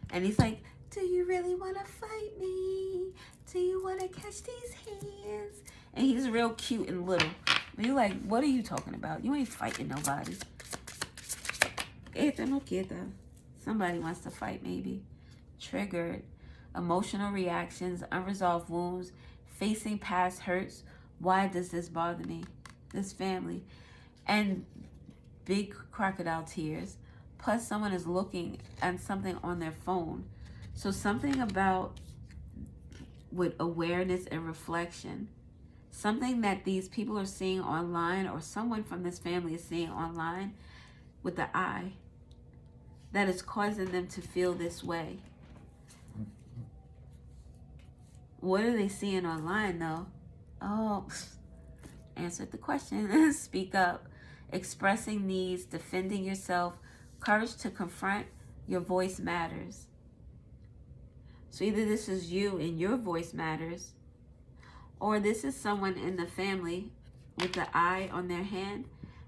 And he's like, do you really want to fight me? Do you want to catch these hands? And he's real cute and little. But you like, what are you talking about? You ain't fighting nobody. Esto no quieta. Somebody wants to fight, maybe. Triggered. Emotional reactions, unresolved wounds, facing past hurts. Why does this bother me? This family. And big crocodile tears. Plus, someone is looking at something on their phone. So something about with awareness and reflection. Something that these people are seeing online, or someone from this family is seeing online with the eye, that is causing them to feel this way. What are they seeing online, though? Oh, answered the question. Speak up. Expressing needs, defending yourself, courage to confront, your voice matters. So either this is you and your voice matters, or this is someone in the family with the eye on their hand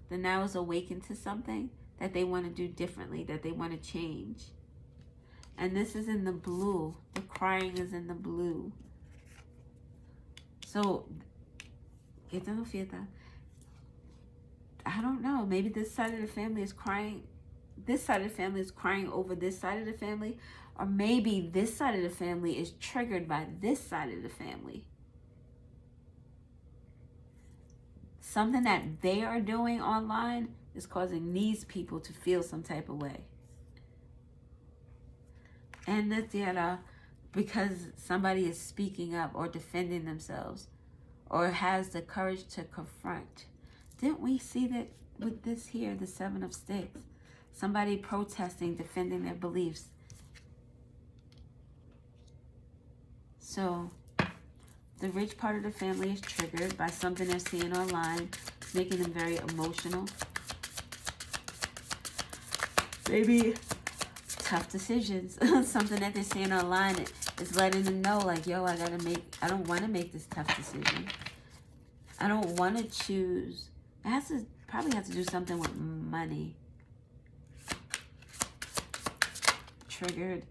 that now is awakened to something that they want to do differently, that they want to change. And this is in the blue. The crying is in the blue. So, I don't know. Maybe this side of the family is crying. This side of the family is crying over this side of the family. Or maybe this side of the family is triggered by this side of the family. Something that they are doing online is causing these people to feel some type of way. And that's because somebody is speaking up or defending themselves or has the courage to confront. Didn't we see that with this here, the Seven of Sticks? Somebody protesting, defending their beliefs. So the rich part of the family is triggered by something they're seeing online, making them very emotional. Maybe tough decisions. Something that they're seeing online is letting them know, like, yo, I don't want to make this tough decision. I don't want to choose. It probably has to do something with money. Triggered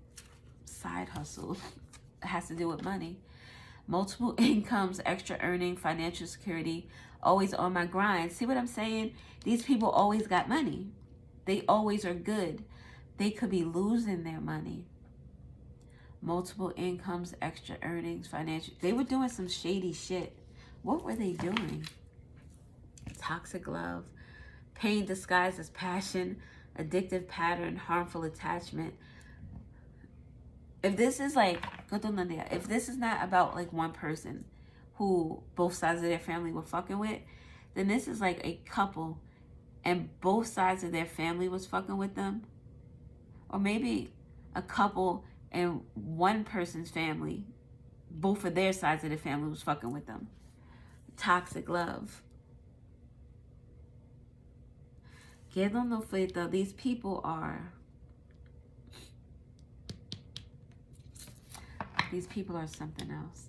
side hustle. It has to do with money. Multiple incomes, extra earning, financial security, always on my grind. See what I'm saying? These people always got money. They always are good. They could be losing their money. Multiple incomes, extra earnings, financial. They were doing some shady shit. What were they doing? Toxic love, pain disguised as passion, addictive pattern, harmful attachment. If this is if this is not about like one person who both sides of their family were fucking with, then this is like a couple and both sides of their family was fucking with them. Or maybe a couple and one person's family, both of their sides of the family was fucking with them. Toxic love. These people are something else.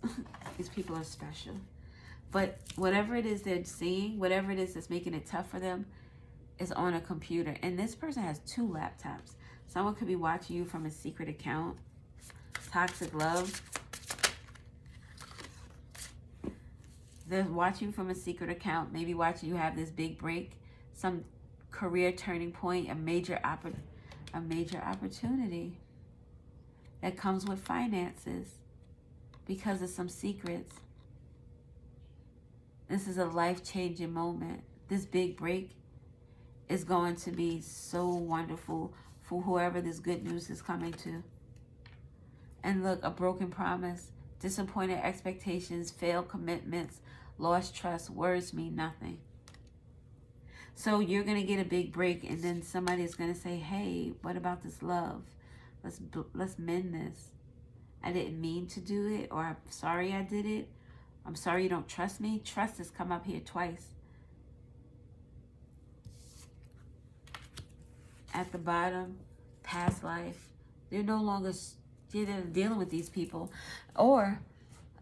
These people are special. But whatever it is they're seeing, whatever it is that's making it tough for them, is on a computer. And this person has 2 laptops. Someone could be watching you from a secret account. Toxic love. They're watching you from a secret account. Maybe watching you have this big break. Some career turning point. A major opportunity that comes with finances because of some secrets. This is a life-changing moment. This big break is going to be so wonderful for whoever this good news is coming to. And look, a broken promise, disappointed expectations, failed commitments, lost trust, words mean nothing. So you're going to get a big break, and then somebody's going to say, hey, what about this love? Let's mend this. I didn't mean to do it, or I'm sorry I did it. I'm sorry you don't trust me. Trust has come up here twice. At the bottom, past life. They're no longer dealing with these people. Or,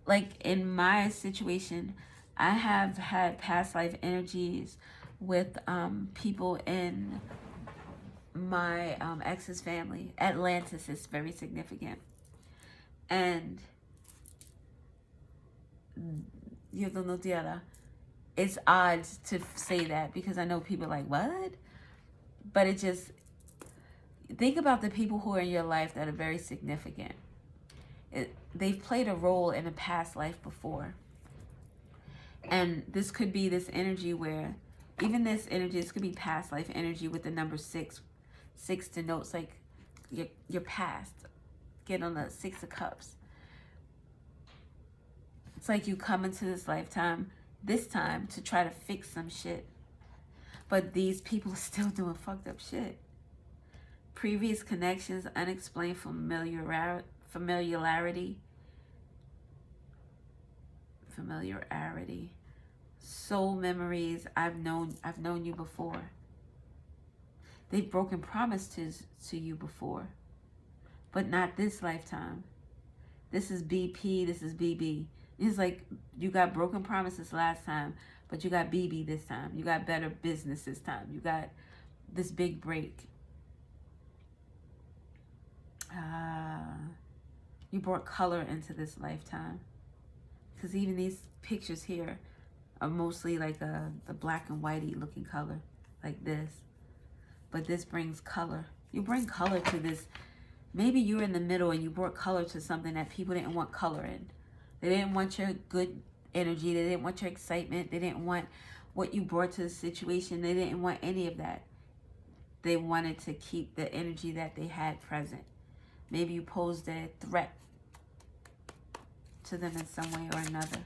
like in my situation, I have had past life energies with people in my ex's family. Atlantis is very significant. And it's odd to say that because I know people are like, what? But it just, think about the people who are in your life that are very significant. They've played a role in a past life before. And this could be this energy where, even this energy, this could be past life energy with the number 6. 6 denotes like your past. Get on the 6 of Cups. It's like you come into this lifetime, this time, to try to fix some shit. But these people are still doing fucked up shit. Previous connections, unexplained familiarity. Soul memories. I've known you before. They've broken promises to you before, but not this lifetime. This is BP, this is BB. It's like you got broken promises last time, but you got BB this time. You got better business this time. You got this big break. You brought color into this lifetime. Because even these pictures here are mostly like the black and whitey looking color, like this. But this brings color. You bring color to this. Maybe you're in the middle and you brought color to something that people didn't want color in. They didn't want your good energy. They didn't want your excitement. They didn't want what you brought to the situation. They didn't want any of that. They wanted to keep the energy that they had present. Maybe you posed a threat to them in some way or another.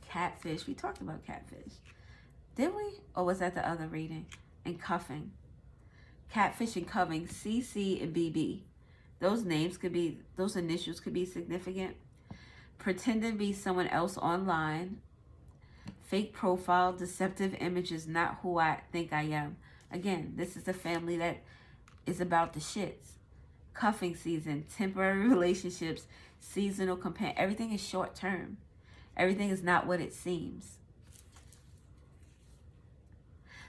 Catfish. We talked about catfish. Did we? Or was that the other reading? And cuffing. Catfish and cuffing. CC and BB. Those names could be, those initials could be significant. Pretending to be someone else online. Fake profile. Deceptive images. Not who I think I am. Again, this is a family that is about the shits. Cuffing season. Temporary relationships. Seasonal companion. Everything is short term. Everything is not what it seems.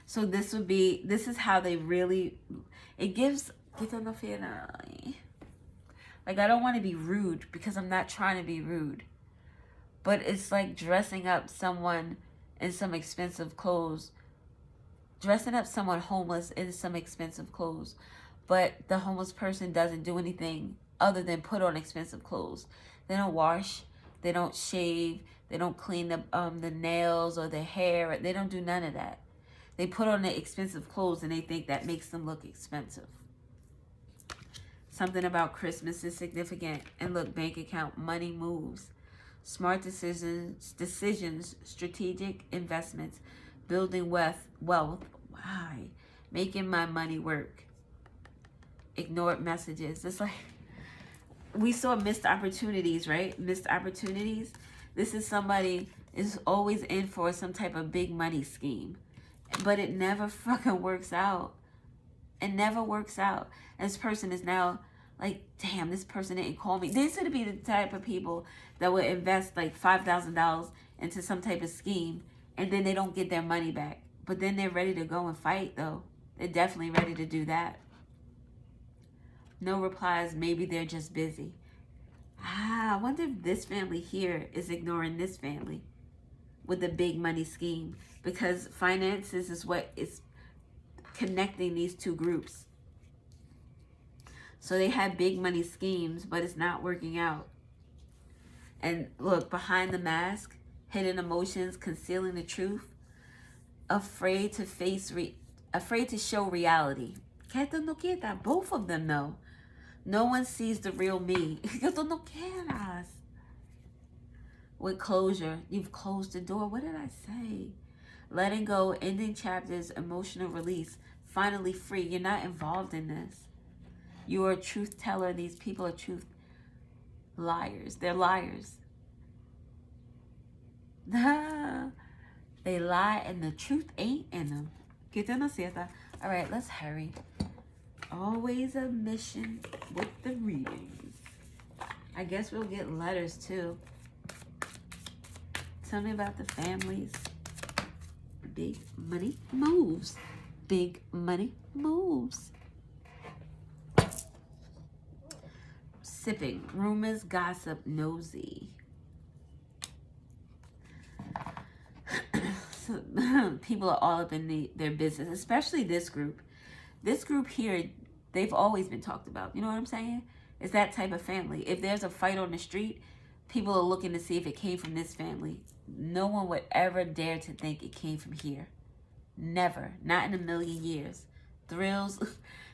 So this is how they really, it gives, like, I don't want to be rude because I'm not trying to be rude. But it's like dressing up someone in some expensive clothes. Dressing up someone homeless in some expensive clothes. But the homeless person doesn't do anything other than put on expensive clothes. They don't wash. They don't shave. They don't clean the nails or the hair. They don't do none of that. They put on the expensive clothes and they think that makes them look expensive. Something about Christmas is significant. And look, bank account, money moves. Smart decisions, strategic investments, building wealth. Why? Making my money work. Ignored messages. It's like, we saw missed opportunities, right? Missed opportunities. This is somebody is always in for some type of big money scheme. But it never fucking works out. It never works out. And this person is now like, damn, this person didn't call me. These would be the type of people that would invest like $5,000 into some type of scheme. And then they don't get their money back. But then they're ready to go and fight, though. They're definitely ready to do that. No replies. Maybe they're just busy. I wonder if this family here is ignoring this family with the big money scheme. Because finances is what is connecting these two groups. So they had big money schemes, but it's not working out. And look, behind the mask, hidden emotions, concealing the truth, afraid to show reality. Both of them know. No one sees the real me. With closure, you've closed the door. What did I say? Letting go, ending chapters, emotional release, finally free. You're not involved in this. You are a truth teller. These people are truth liars. They're liars. They lie and the truth ain't in them. All right, let's hurry. Always a mission with the readings. I guess we'll get letters too. Tell me about the families. Big money moves. Big money moves. Sipping. Rumors, gossip, nosy. So, people are all up in their business, especially this group. This group here, they've always been talked about. You know what I'm saying? It's that type of family. If there's a fight on the street, people are looking to see if it came from this family. No one would ever dare to think it came from here. Never. Not in a million years. Thrills,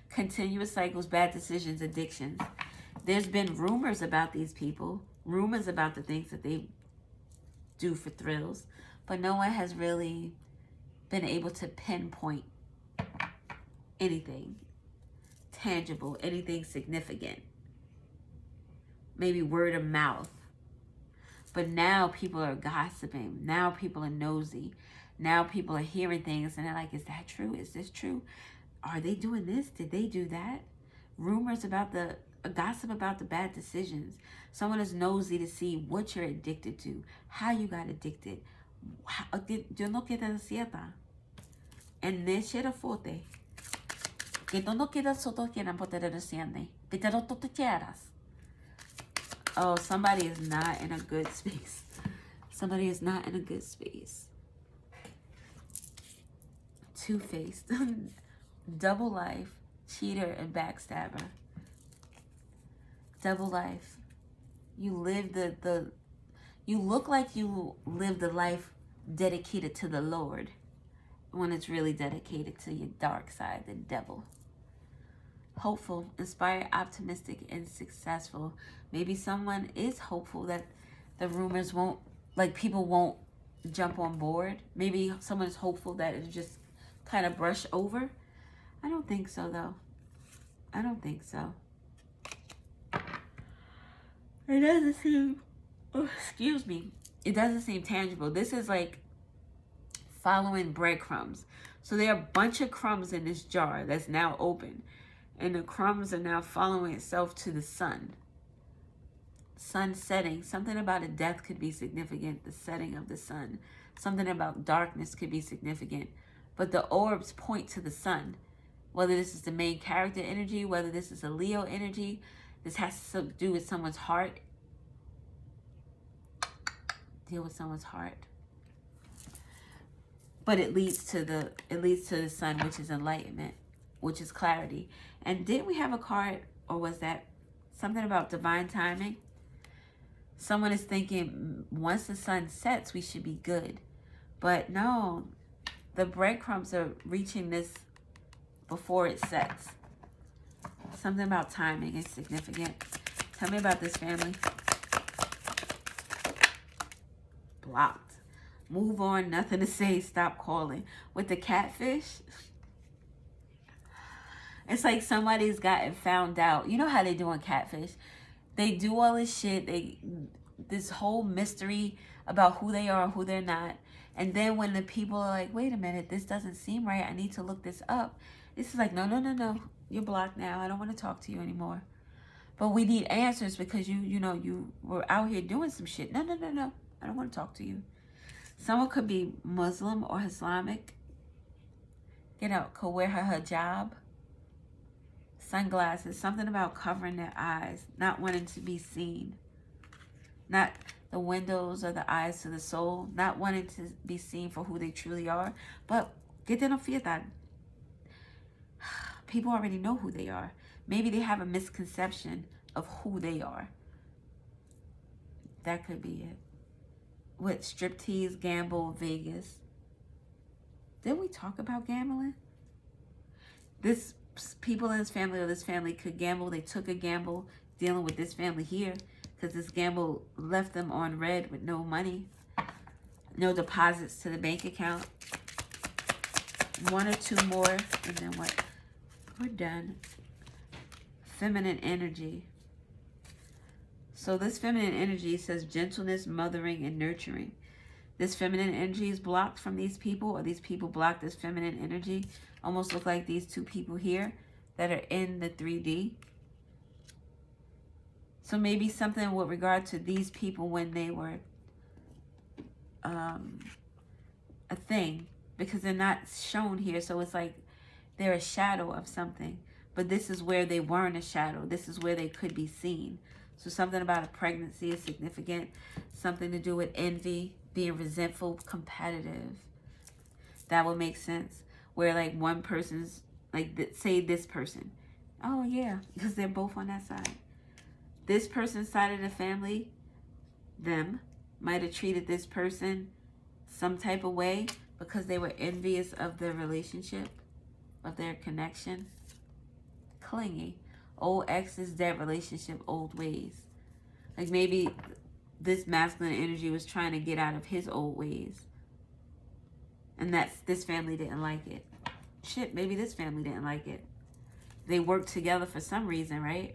continuous cycles, bad decisions, addictions. There's been rumors about these people. Rumors about the things that they do for thrills. But no one has really been able to pinpoint anything tangible, anything significant. Maybe word of mouth. But now people are gossiping. Now people are nosy. Now people are hearing things and they're like, is that true? Is this true? Are they doing this? Did they do that? Rumors about gossip about the bad decisions. Someone is nosy to see what you're addicted to, how you got addicted. Yo no quiero cierta. En nechera forte. Que tú no quieras soto quieran poder desciende. Pero tú te quieras. Oh, somebody is not in a good space. Somebody is not in a good space. Two-faced. Double life. Cheater and backstabber. Double life. You live you look like you live the life dedicated to the Lord when it's really dedicated to your dark side, the devil. Hopeful, inspired, optimistic, and successful. Maybe someone is hopeful that the rumors won't, like people won't jump on board. Maybe someone is hopeful that it'll just kind of brush over. I don't think so, though. I don't think so. It doesn't seem, excuse me, it doesn't seem tangible. This is like following breadcrumbs. So there are a bunch of crumbs in this jar that's now open. And the crumbs are now following itself to the sun. Sun setting. Something about a death could be significant. The setting of the sun. Something about darkness could be significant. But the orbs point to the sun. Whether this is the main character energy, whether this is a Leo energy, this has to do with someone's heart. Deal with someone's heart. But it leads to the sun, which is enlightenment, which is clarity. And didn't we have a card, or was that something about divine timing? Someone is thinking once the sun sets, we should be good. But no, the breadcrumbs are reaching this before it sets. Something about timing is significant. Tell me about this family. Blocked. Move on, nothing to say, stop calling. With the catfish, it's like somebody's gotten found out. You know how they do on catfish? They do all this shit. This whole mystery about who they are and who they're not. And then when the people are like, wait a minute, this doesn't seem right. I need to look this up. This is like, no. You're blocked now. I don't want to talk to you anymore. But we need answers because you were out here doing some shit. No. I don't want to talk to you. Someone could be Muslim or Islamic. Could wear her hijab. Sunglasses. Something about covering their eyes. Not wanting to be seen. Not the windows or the eyes to the soul. Not wanting to be seen for who they truly are. But get no fear that people already know who they are. Maybe they have a misconception of who they are. That could be it. With striptease, gamble, Vegas. Didn't we talk about gambling? This people in this family or this family could gamble. They took a gamble dealing with this family here because this gamble left them on red with no money. No deposits to the bank account. One or two more and then what? We're done. Feminine energy. So this feminine energy says gentleness, mothering, and nurturing. This feminine energy is blocked from these people, or these people block this feminine energy. Almost look like these two people here that are in the 3D. So maybe something with regard to these people when they were a thing, because they're not shown here. So it's like they're a shadow of something. But this is where they weren't a shadow. This is where they could be seen. So something about a pregnancy is significant. Something to do with envy, being resentful, competitive. That would make sense. Where like one person's, like say this person. Oh yeah, because they're both on that side. This person's side of the family, them, might have treated this person some type of way because they were envious of their relationship, of their connection. Clingy. Old exes, dead relationship, old ways. Like maybe this masculine energy was trying to get out of his old ways. And this family didn't like it. Shit, maybe this family didn't like it. They worked together for some reason, right?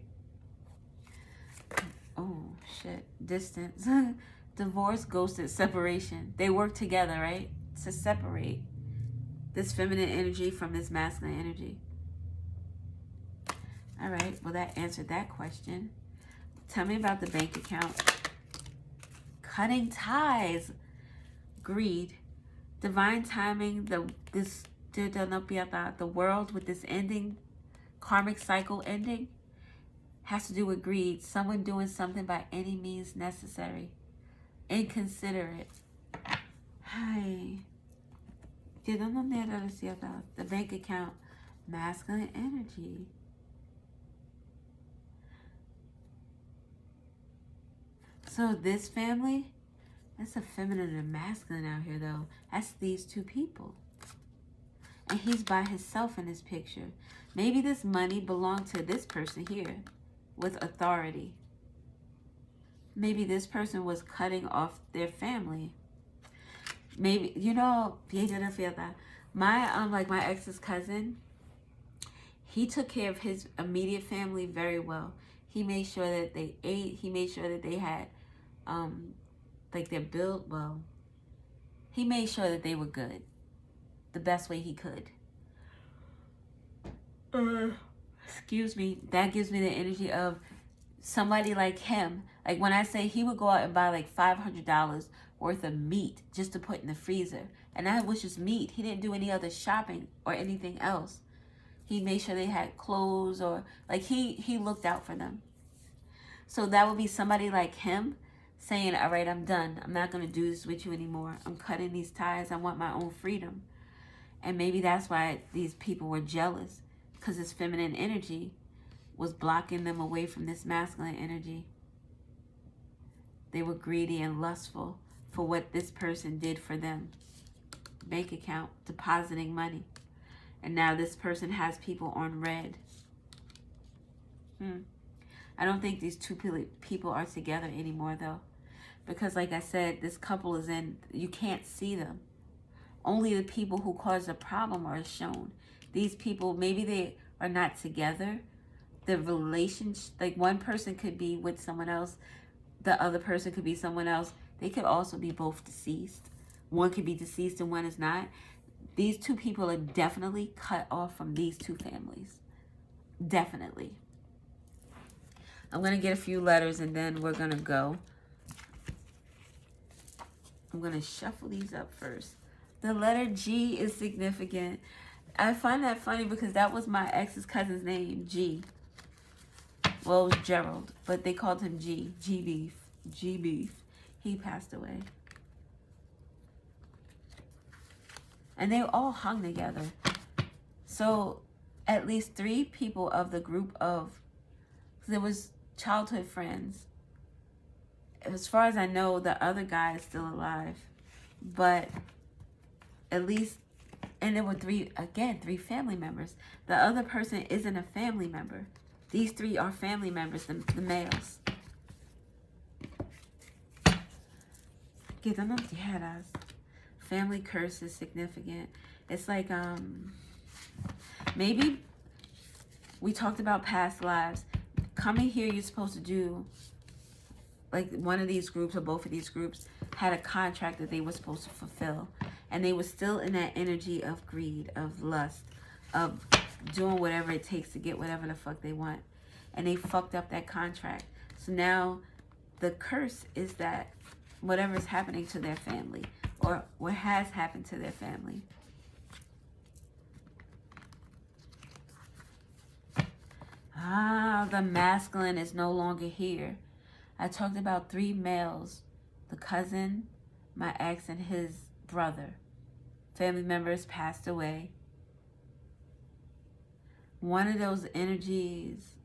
Oh, shit. Distance. Divorce, ghosted, separation. They work together, right? To separate this feminine energy from this masculine energy. All right. Well, that answered that question. Tell me about the bank account. Cutting ties. Greed. Divine timing. The world with this ending, karmic cycle ending, has to do with greed. Someone doing something by any means necessary. Inconsiderate. Hi. The bank account. Masculine energy. So this family, that's a feminine and masculine out here though. That's these two people. And he's by himself in this picture. Maybe this money belonged to this person here with authority. Maybe this person was cutting off their family. Maybe, you know, my ex's cousin, he took care of his immediate family very well. He made sure that they ate. He made sure that they had, like their build. Well, he made sure that they were good, the best way he could. Excuse me. That gives me the energy of somebody like him. Like when I say he would go out and buy like $500 worth of meat just to put in the freezer, and that was just meat. He didn't do any other shopping or anything else. He made sure they had clothes, or like he looked out for them. So that would be somebody like him saying, all right, I'm done. I'm not going to do this with you anymore. I'm cutting these ties. I want my own freedom. And maybe that's why these people were jealous, because this feminine energy was blocking them away from this masculine energy. They were greedy and lustful for what this person did for them. Bank account, depositing money. And now this person has people on red. I don't think these two people are together anymore though. Because like I said, this couple is in, you can't see them. Only the people who caused the problem are shown. These people, maybe they are not together. The relationship, like one person could be with someone else. The other person could be someone else. They could also be both deceased. One could be deceased and one is not. These two people are definitely cut off from these two families. Definitely. I'm going to get a few letters and then we're going to go. I'm going to shuffle these up first. The letter G is significant. I find that funny because that was my ex's cousin's name, G. Well, it was Gerald, but they called him G. G-Beef. G-Beef. He passed away. And they all hung together. So at least 3 people of the group of, there was childhood friends. As far as I know, the other guy is still alive. But at least, and there were 3 family members. The other person isn't a family member. These 3 are family members, the males. Family curse is significant. It's like, maybe we talked about past lives. Coming here, you're supposed to do, like one of these groups or both of these groups had a contract that they were supposed to fulfill. And they were still in that energy of greed, of lust, of doing whatever it takes to get whatever the fuck they want. And they fucked up that contract. So now the curse is that whatever is happening to their family, or what has happened to their family. The masculine is no longer here. I talked about 3 males, the cousin, my ex, and his brother. Family members passed away. One of those energies,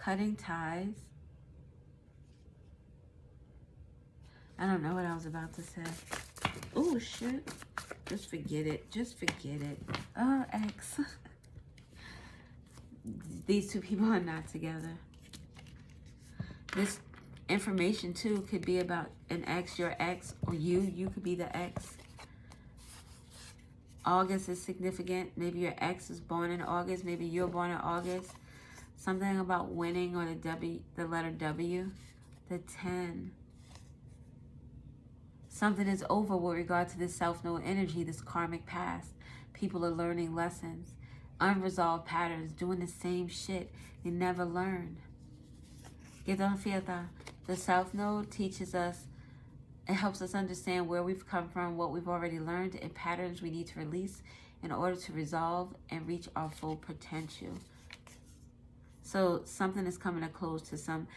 cutting ties. I don't know what I was about to say. Oh, shit. Just forget it. Just forget it. Oh, ex. These 2 people are not together. This information, too, could be about an ex, your ex, or you. You could be the ex. August is significant. Maybe your ex is born in August. Maybe you're born in August. Something about winning, or the letter W. The 10. Something is over with regard to this self-known energy, this karmic past. People are learning lessons. Unresolved patterns, doing the same shit they never learned. The South Node teaches us, it helps us understand where we've come from, what we've already learned, and patterns we need to release in order to resolve and reach our full potential. So something is coming to close to some.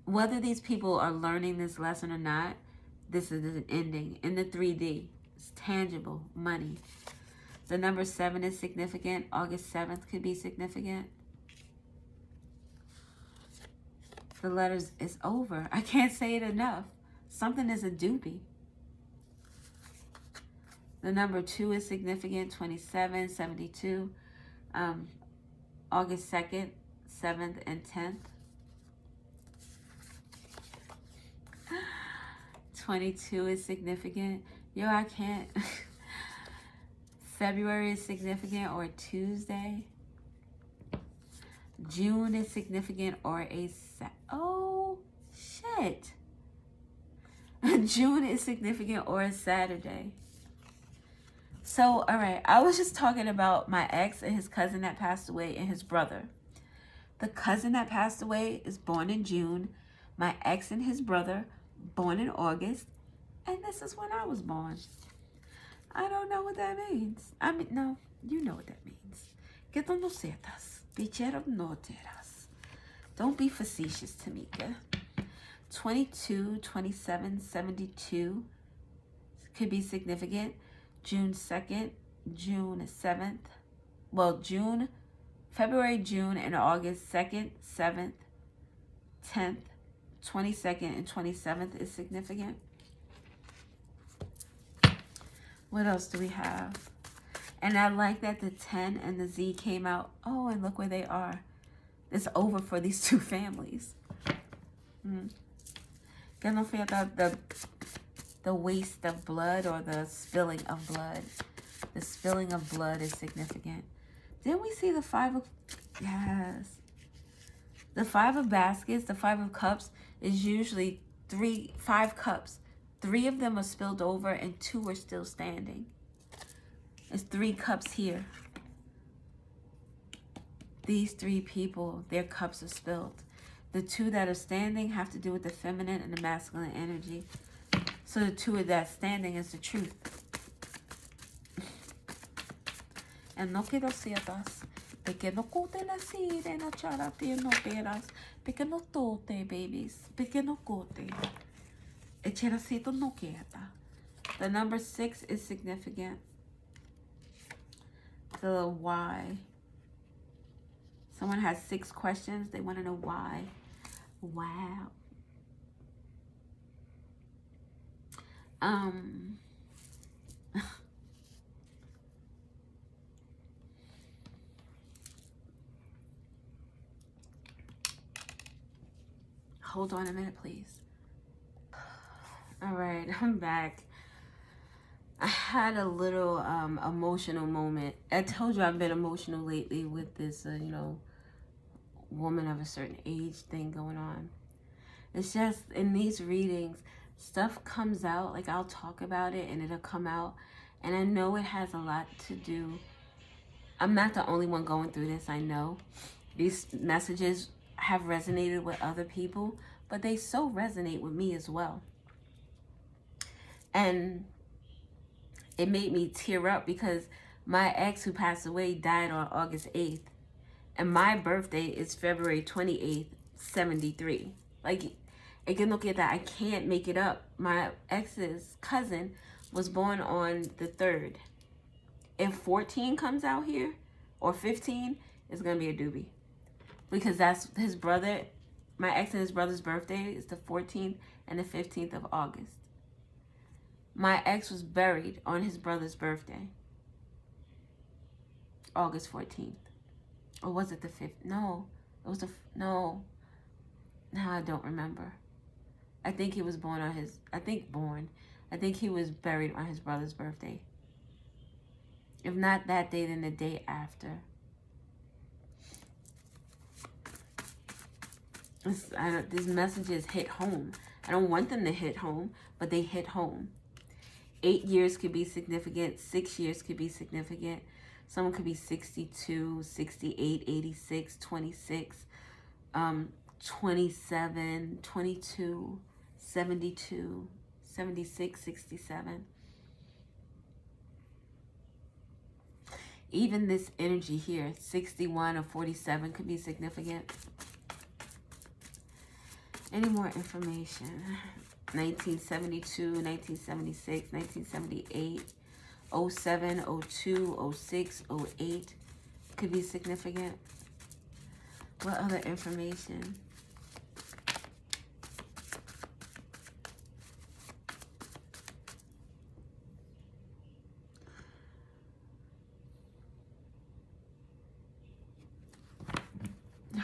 Whether these people are learning this lesson or not, this is an ending. In the 3D, it's tangible, money. The number 7 is significant. August 7th could be significant. The letters is over. I can't say it enough. Something is a doobie. The number 2 is significant. 27, 72. August 2nd, 7th, and 10th. 22 is significant. Yo, I can't. February is significant, or Tuesday. June is significant, or oh, shit. June is significant, or a Saturday. So, all right. I was just talking about my ex and his cousin that passed away and his brother. The cousin that passed away is born in June. My ex and his brother, born in August. And this is when I was born. I don't know what that means. I mean, no, you know what that means. Que tú no sepas. Bichero no teras. Don't be facetious, Tamika. 22, 27, 72 could be significant. June 2nd, June 7th. Well, February, June, and August 2nd, 7th, 10th, 22nd, and 27th is significant. What else do we have? And I like that the 10 and the Z came out. Oh, and look where they are. It's over for these 2 families. Don't forget about the waste of blood, or the spilling of blood. The spilling of blood is significant. Didn't we see the 5 of... Yes. The 5 of baskets, the 5 of cups, is usually 5 cups. 3 of them are spilled over and 2 are still standing. It's 3 cups here. These 3 people, their cups are spilled. The 2 that are standing have to do with the feminine and the masculine energy. So the 2 that standing is the truth. And no quiero ciertas. Porque no cote la sirena charate no peras. Porque no tote, babies. Porque no cote. Echeracito no queda. The number 6 is significant. The why. Someone has 6 questions. They want to know why. Wow. Hold on a minute, please. All right, I'm back. I had a little emotional moment. I told you I've been emotional lately with this, woman of a certain age thing going on. It's just in these readings, stuff comes out. Like, I'll talk about it and it'll come out. And I know it has a lot to do. I'm not the only one going through this, I know. These messages have resonated with other people, but they so resonate with me as well. And it made me tear up because my ex who passed away died on August 8th. And my birthday is February 28th, 73. Like, Again, look at that. I can't make it up. My ex's cousin was born on the 3rd. If 14 comes out here, or 15, it's going to be a doobie. Because that's his brother. My ex and his brother's birthday is the 14th and the 15th of August. My ex was buried on his brother's birthday. August 14th. Or was it the 5th? No. It was the... No. Now I don't remember. I think he was born on his... I think he was buried on his brother's birthday. If not that day, then the day after. These messages hit home. I don't want them to hit home, but they hit home. 8 years could be significant. 6 years could be significant. Someone could be 62, 68, 86, 26, 27, 22, 72, 76, 67. Even this energy here, 61 or 47, could be significant. Any more information? 1972, 1976, 1978, 07, 02, 06, 08 could be significant. What other information?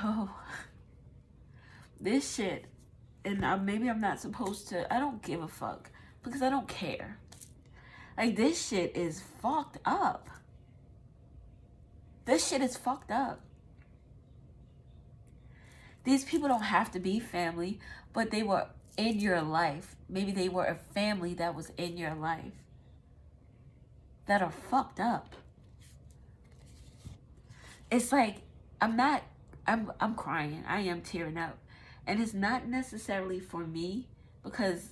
Oh, this shit, and maybe I'm not supposed to, I don't give a fuck, because I don't care. Like, this shit is fucked up. This shit is fucked up. These people don't have to be family, but they were in your life. Maybe they were a family that was in your life that are fucked up. It's like, I'm crying. I am tearing up. And it's not necessarily for me, because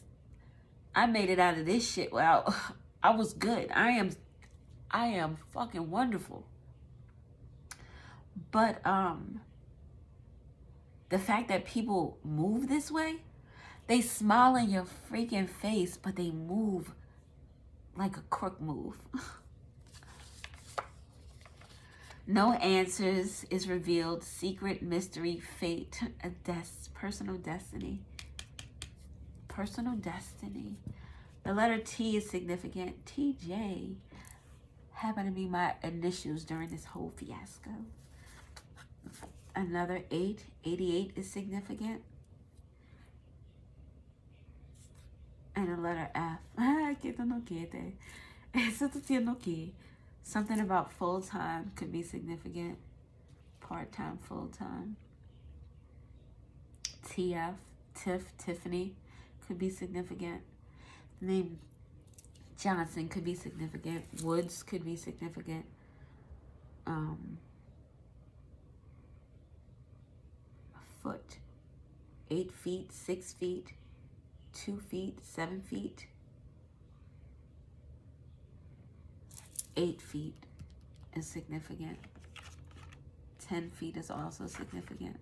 I made it out of this shit. Well, I was good. I am fucking wonderful. But the fact that people move this way, they smile in your freaking face, but they move like a crook move. No answers is revealed. Secret, mystery, fate, personal destiny. Personal destiny. The letter T is significant. TJ happened to be my initials during this whole fiasco. Another 8. 88 is significant. And a letter F. Something about full-time could be significant. Part-time, full-time. TF, Tiffany, could be significant. The name Johnson could be significant. Woods could be significant. A foot. 8 feet, 6 feet, 2 feet, 7 feet. 8 feet is significant. 10 feet is also significant.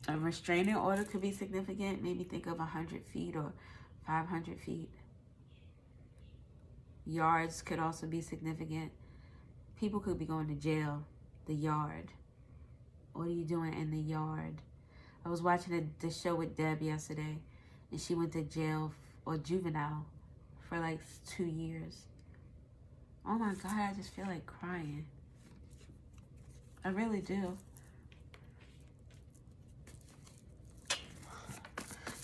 A restraining order could be significant. Maybe think of 100 feet or 500 feet. Yards could also be significant. People could be going to jail. The yard. What are you doing in the yard? I was watching the show with Deb yesterday, and she went to jail or juvenile for like 2 years. Oh my God, I just feel like crying. I really do.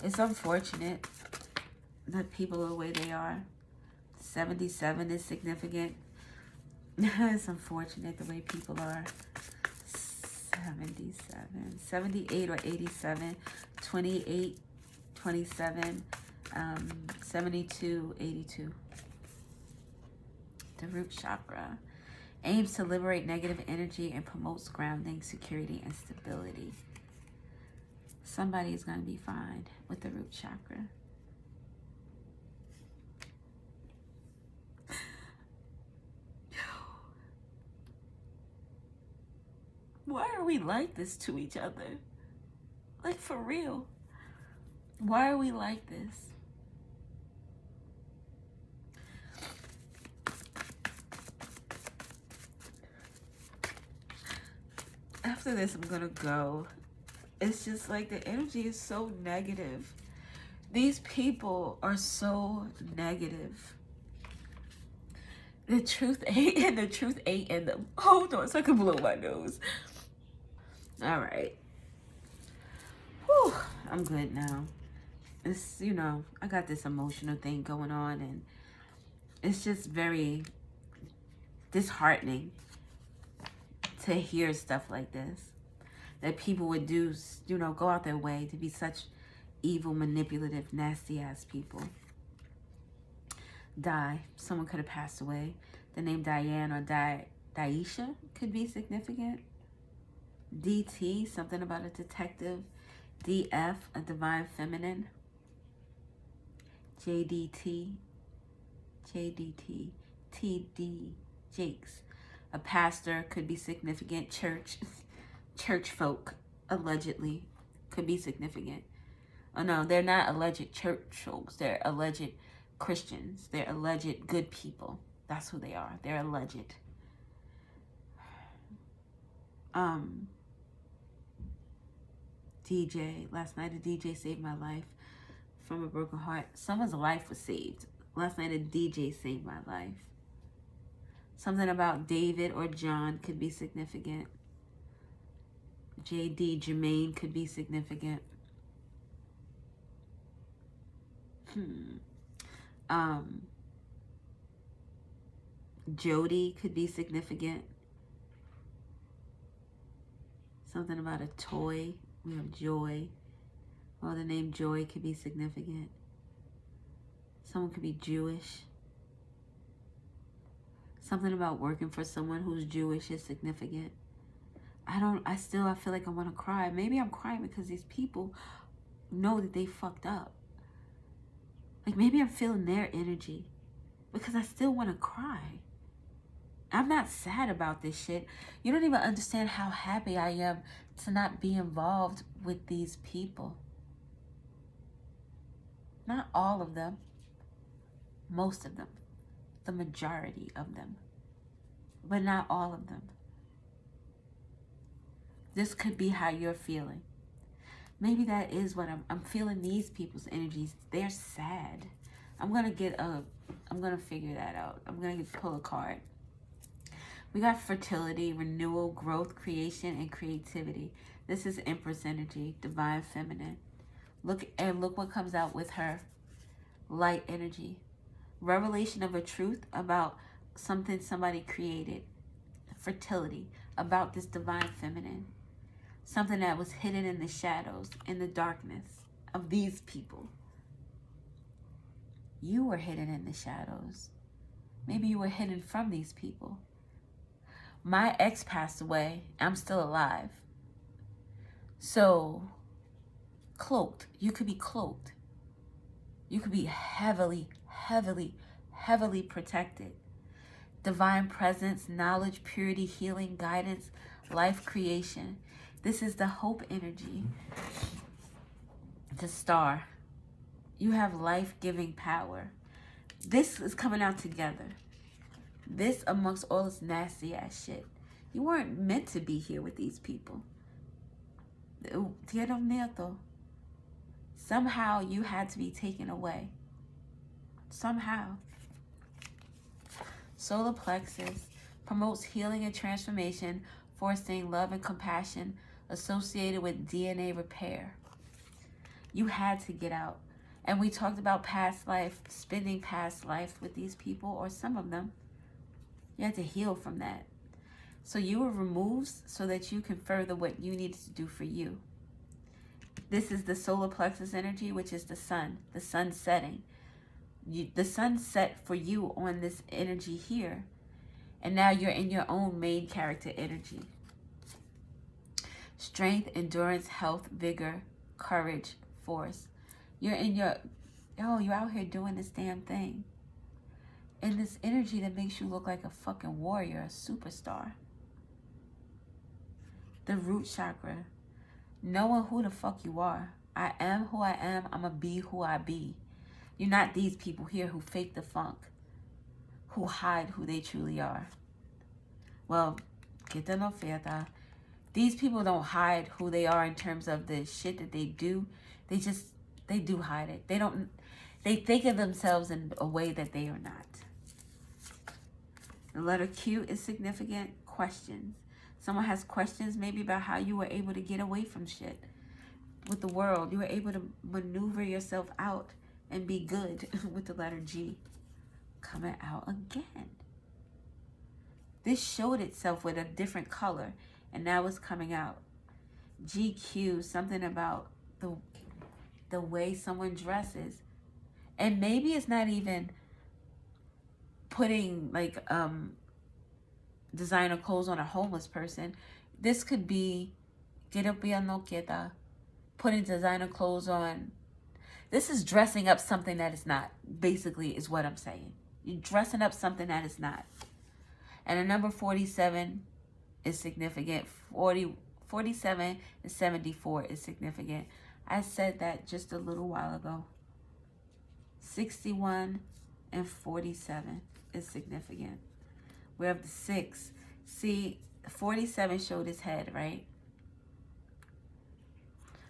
It's unfortunate that people are the way they are. 77 is significant. It's unfortunate the way people are. 77, 78 or 87, 28, 27, 72, 82. The root chakra aims to liberate negative energy and promotes grounding, security, and stability. Somebody is going to be fine with the root chakra. Why are we like this to each other? Like, for real. Why are we like this? After this, I'm gonna go. It's just like the energy is so negative. These people are so negative. The truth ain't, and the truth ain't in them. Hold on so I can blow my nose. All right. Whew, I'm good now. It's, you know, I got this emotional thing going on, and it's just very disheartening to hear stuff like this. That people would do, you know, go out their way to be such evil, manipulative, nasty ass people. Die. Someone could have passed away. The name Diane or Daisha could be significant. DT, something about a detective. DF, a divine feminine. JDT, TD, Jakes, a pastor, could be significant. Church folk, allegedly, could be significant. Oh no, they're not alleged church folks. They're alleged Christians. They're alleged good people. That's who they are. They're alleged. DJ, last night a DJ saved my life from a broken heart. Someone's life was saved. Last night a DJ saved my life. Something about David or John could be significant. JD, Jermaine, could be significant. Jody could be significant. Something about a toy. We have Joy. Well, the name Joy could be significant. Someone could be Jewish. Something about working for someone who's Jewish is significant. I feel like I want to cry. Maybe I'm crying because these people know that they fucked up. Like maybe I'm feeling their energy because I still want to cry. I'm not sad about this shit. You don't even understand how happy I am to not be involved with these people. Not all of them. Most of them. The majority of them. But not all of them. This could be how you're feeling. Maybe that is what I'm feeling. These people's energies, they're sad. I'm gonna figure that out. I'm gonna pull a card. We got fertility, renewal, growth, creation, and creativity. This is Empress energy, divine feminine. Look what comes out with her. Light energy. Revelation of a truth about something somebody created. Fertility, about this divine feminine. Something that was hidden in the shadows, in the darkness of these people. You were hidden in the shadows. Maybe you were hidden from these people. My ex passed away. I'm still alive. So, cloaked. You could be cloaked. You could be heavily, heavily, heavily protected. Divine presence, knowledge, purity, healing, guidance, life creation. This is the hope energy. The star. You have life-giving power. This is coming out together. This amongst all this nasty ass shit. You weren't meant to be here with these people. Somehow you had to be taken away. Somehow. Solar plexus promotes healing and transformation, fostering love and compassion associated with DNA repair. You had to get out. And we talked about past life, spending past life with these people, or some of them. You had to heal from that. So you were removed so that you can further what you needed to do for you. This is the solar plexus energy, which is the sun setting. The sun set for you on this energy here. And now you're in your own main character energy. Strength, endurance, health, vigor, courage, force. You're in your, you're out here doing this damn thing. In this energy that makes you look like a fucking warrior, a superstar. The root chakra. Knowing who the fuck you are. I am who I am. I'm going to be who I be. You're not these people here who fake the funk, who hide who they truly are. Well, get the oferta. These people don't hide who they are in terms of the shit that they do. They do hide it. They think of themselves in a way that they are not. The letter Q is significant. Questions. Someone has questions maybe about how you were able to get away from shit with the world. You were able to maneuver yourself out and be good with the letter G. Coming out again. This showed itself with a different color, and now it's coming out. GQ, something about the way someone dresses. And maybe it's not even putting like designer clothes on a homeless person. This could be putting designer clothes on. This is dressing up something that is not, basically, is what I'm saying. You're dressing up something that is not. And the number 47 is significant. 47 and 74 is significant. I said that just a little while ago. 61 and 47 is significant. We have the 6. See, 47 showed his head, right?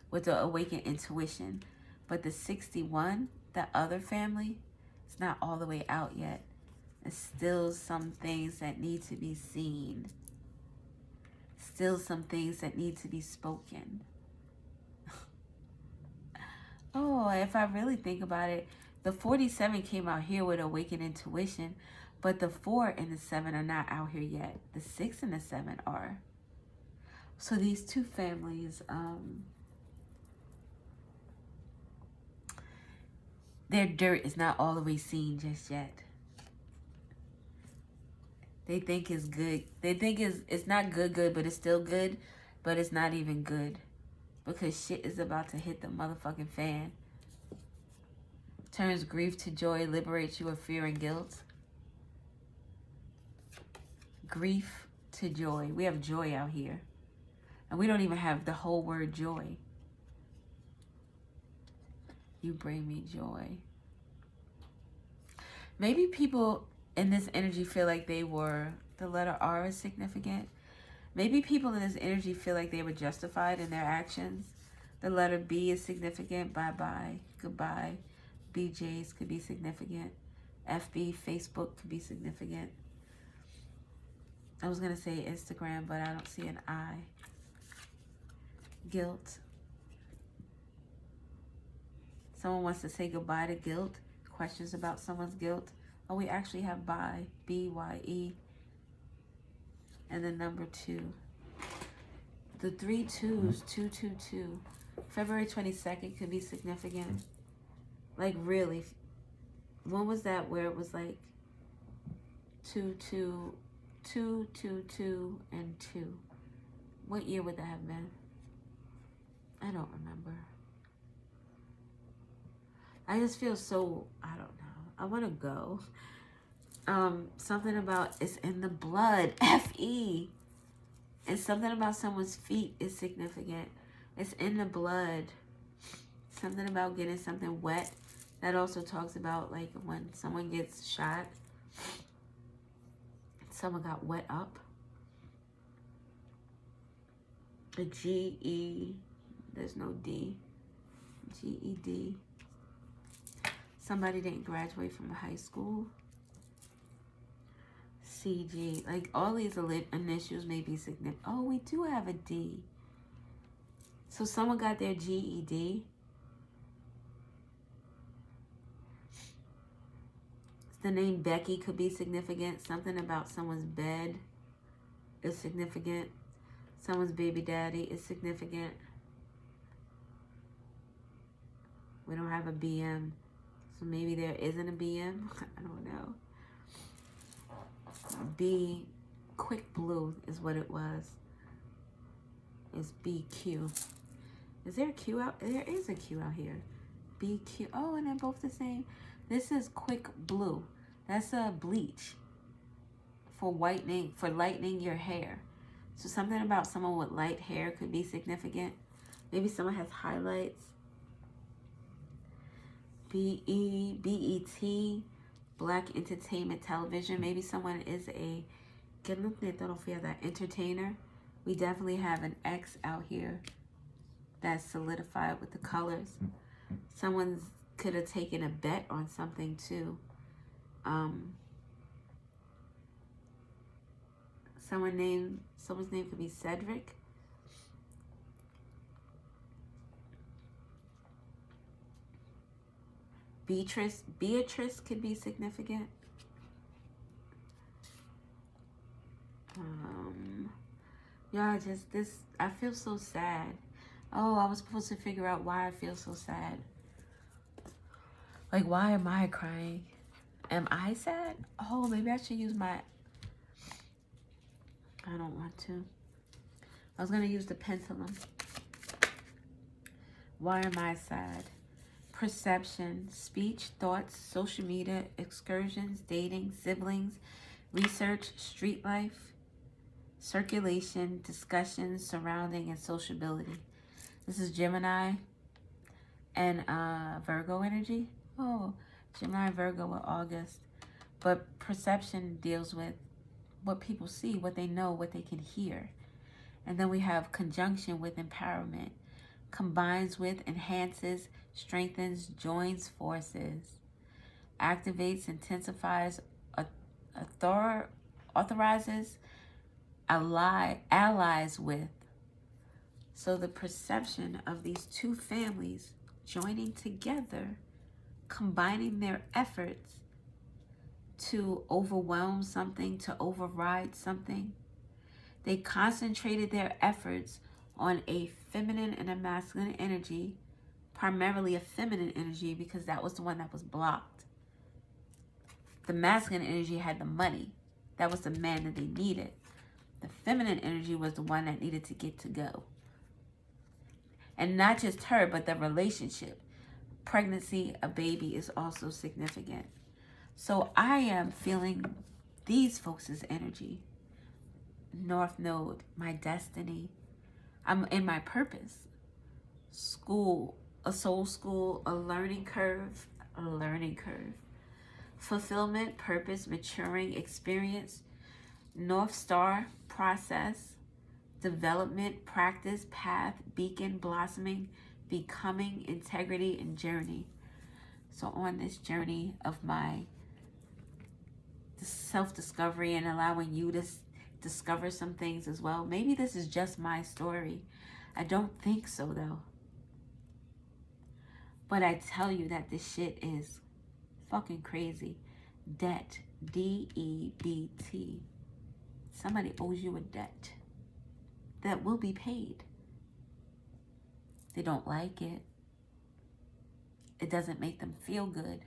With the awakened intuition. But the 61, the other family, it's not all the way out yet. There's still some things that need to be seen. Still some things that need to be spoken. Oh, if I really think about it, the 47 came out here with awakened intuition, but the 4 and the 7 are not out here yet. The 6 and the 7 are. So these two families, their dirt is not all the way seen just yet. They think it's good. They think it's not good, but it's still good, but it's not even good. Because shit is about to hit the motherfucking fan. Turns grief to joy, liberates you of fear and guilt. Grief to joy. We have joy out here. And we don't even have the whole word joy. You bring me joy. Maybe people in this energy feel like they were, the letter R is significant. Maybe people in this energy feel like they were justified in their actions. The letter B is significant. Bye-bye. Goodbye. BJ's could be significant. FB, Facebook could be significant. I was going to say Instagram, but I don't see an I. Guilt. Someone wants to say goodbye to guilt. Questions about someone's guilt. Oh, we actually have bye. B-Y-E. And the number 2. The 3 2s, 222. February 22nd could be significant. Like, really. When was that where it was like 2 2 2 2 2 and 2? What year would that have been? I don't remember. I just feel so, I don't know. I want to go. Something about it's in the blood. F-E. And something about someone's feet is significant. It's in the blood. Something about getting something wet. That also talks about like when someone gets shot. Someone got wet up. The G-E. There's no D. G-E-D. Somebody didn't graduate from high school. CG. Like all these initials may be significant. Oh, we do have a D. So someone got their GED. The name Becky could be significant. Something about someone's bed is significant. Someone's baby daddy is significant. We don't have a BM. So maybe there isn't a BM. I don't know. B, quick blue is what it was. It's BQ. Is there a Q out? There is a Q out here. BQ. Oh, and they're both the same. This is quick blue. That's a bleach for whitening, for lightening your hair. So something about someone with light hair could be significant. Maybe someone has highlights. BET, Black Entertainment Television. Maybe someone is a entertainer. We definitely have an X out here that's solidified with the colors. Someone could have taken a bet on something too. Someone's name could be Cedric. Beatrice could be significant. Yeah, just this, I feel so sad. Oh, I was supposed to figure out why I feel so sad. Like, why am I crying? Am I sad? Oh, maybe I should use my, I don't want to. I was going to use the pendulum. Why am I sad? Perception, speech, thoughts, social media, excursions, dating, siblings, research, street life, circulation, discussions, surrounding, and sociability. This is Gemini and Virgo energy. Oh, Gemini and Virgo with August. But perception deals with what people see, what they know, what they can hear. And then we have conjunction with empowerment. Combines with, enhances, strengthens, joins forces. Activates, intensifies, authorizes, allies with. So the perception of these two families joining together, combining their efforts to overwhelm something, to override something. They concentrated their efforts on a feminine and a masculine energy, primarily a feminine energy because that was the one that was blocked. The masculine energy had the money. That was the man that they needed. The feminine energy was the one that needed to get to go. And not just her, but the relationship. Pregnancy, a baby is also significant. So I am feeling these folks' energy. North Node, my destiny. I'm in my purpose. School, a soul school, a learning curve, Fulfillment, purpose, maturing, experience, North Star, process, development, practice, path, beacon, blossoming, becoming, integrity, and journey. So on this journey of my self-discovery and allowing you to discover some things as well. Maybe this is just my story. I don't think so though. But I tell you that this shit is fucking crazy. Debt, D-E-B-T. Somebody owes you a debt that will be paid. They don't like it. It doesn't make them feel good.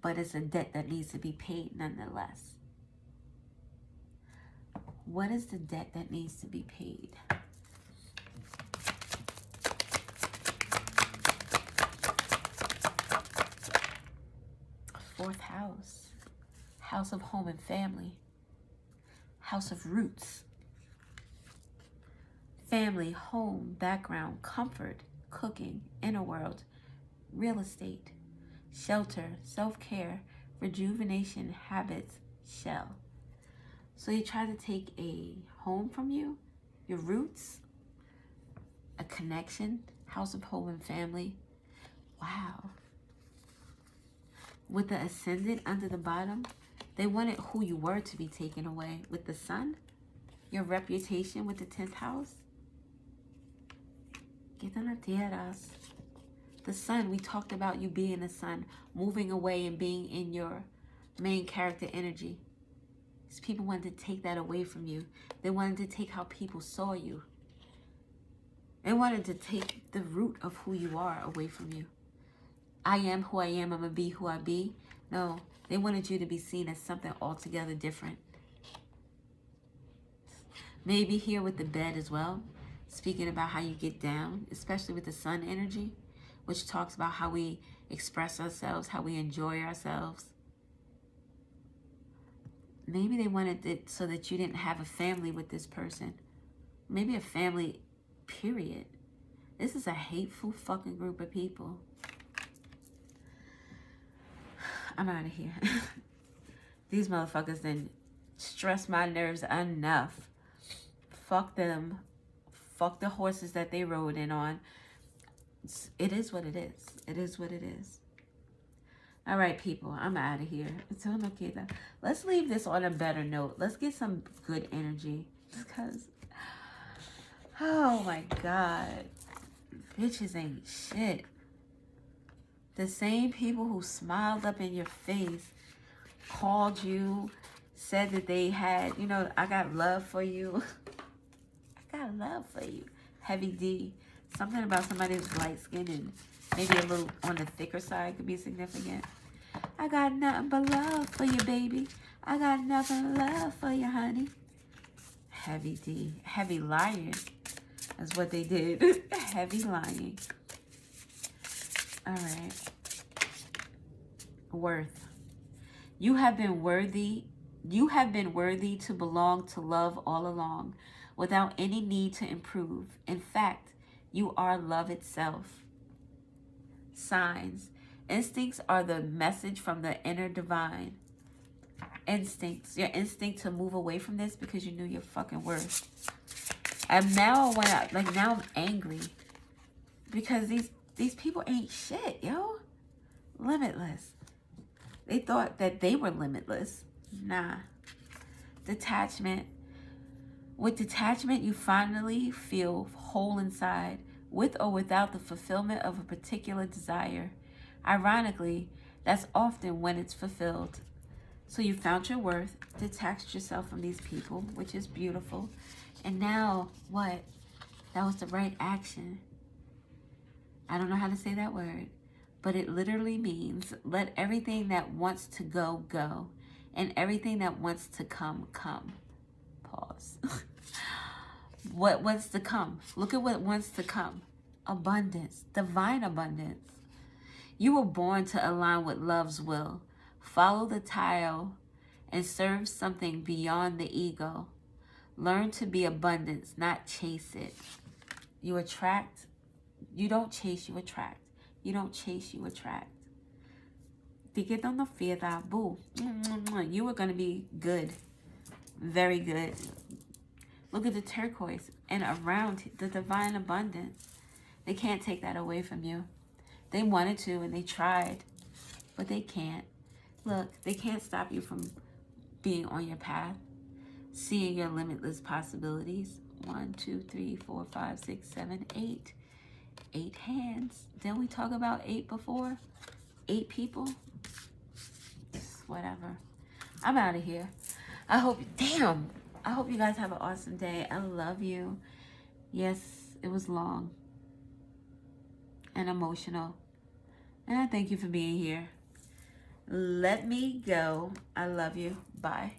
But it's a debt that needs to be paid nonetheless. What is the debt that needs to be paid? Fourth house. House of home and family. House of roots. Family, home, background, comfort, cooking, inner world, real estate, shelter, self-care, rejuvenation, habits, shell. So he tried to take a home from you, your roots, a connection, house of home and family. Wow. With the ascendant under the bottom, they wanted who you were to be taken away. With the sun, your reputation with the 10th house. The sun, we talked about you being the sun, moving away and being in your main character energy. These people wanted to take that away from you. They wanted to take how people saw you. They wanted to take the root of who you are away from you. I am who I am, I'm gonna be who I be. No, they wanted you to be seen as something altogether different. Maybe here with the bed as well, speaking about how you get down, especially with the sun energy, which talks about how we express ourselves, how we enjoy ourselves. Maybe they wanted it so that you didn't have a family with this person. Maybe a family, period. This is a hateful fucking group of people. I'm out of here. These motherfuckers didn't stress my nerves enough. Fuck them. Fuck the horses that they rode in on. It is what it is. It is what it is. All right, people. I'm out of here. Let's leave this on a better note. Let's get some good energy. Because, oh my God. Bitches ain't shit. The same people who smiled up in your face, called you, said that they had, you know, I got love for you. I got love for you. Heavy D. Something about somebody who's light skinned and maybe a little on the thicker side could be significant. I got nothing but love for you, baby. I got nothing but love for you, honey. Heavy D. Heavy lying. That's what they did. Heavy lying. All right. Worth. You have been worthy. You have been worthy to belong to love all along, without any need to improve. In fact, you are love itself. Signs. Instincts are the message from the inner divine. Instincts. Your instinct to move away from this because you knew your fucking worth. And now now I'm angry. Because these people ain't shit, yo. Limitless. They thought that they were limitless. Nah. Detachment. With detachment, you finally feel whole inside, with or without the fulfillment of a particular desire. Ironically, that's often when it's fulfilled. So you found your worth, detached yourself from these people, which is beautiful. And now, what? That was the right action. I don't know how to say that word, but it literally means let everything that wants to go, go, and everything that wants to come, come. Pause. What wants to come? Look at what wants to come. Abundance, divine abundance. You were born to align with love's will. Follow the tile and serve something beyond the ego. Learn to be abundance, not chase it. You attract. You don't chase, you attract. You don't chase, you attract. Boo. You are going to be good. Very good. Look at the turquoise and around the divine abundance. They can't take that away from you. They wanted to and they tried, but they can't. Look, they can't stop you from being on your path, seeing your limitless possibilities. 1, 2, 3, 4, 5, 6, 7, 8. 8 hands. Didn't we talk about 8 before? 8 people? Whatever. I'm out of here. I hope you guys have an awesome day. I love you. Yes, it was long and emotional. And I thank you for being here. Let me go. I love you. Bye.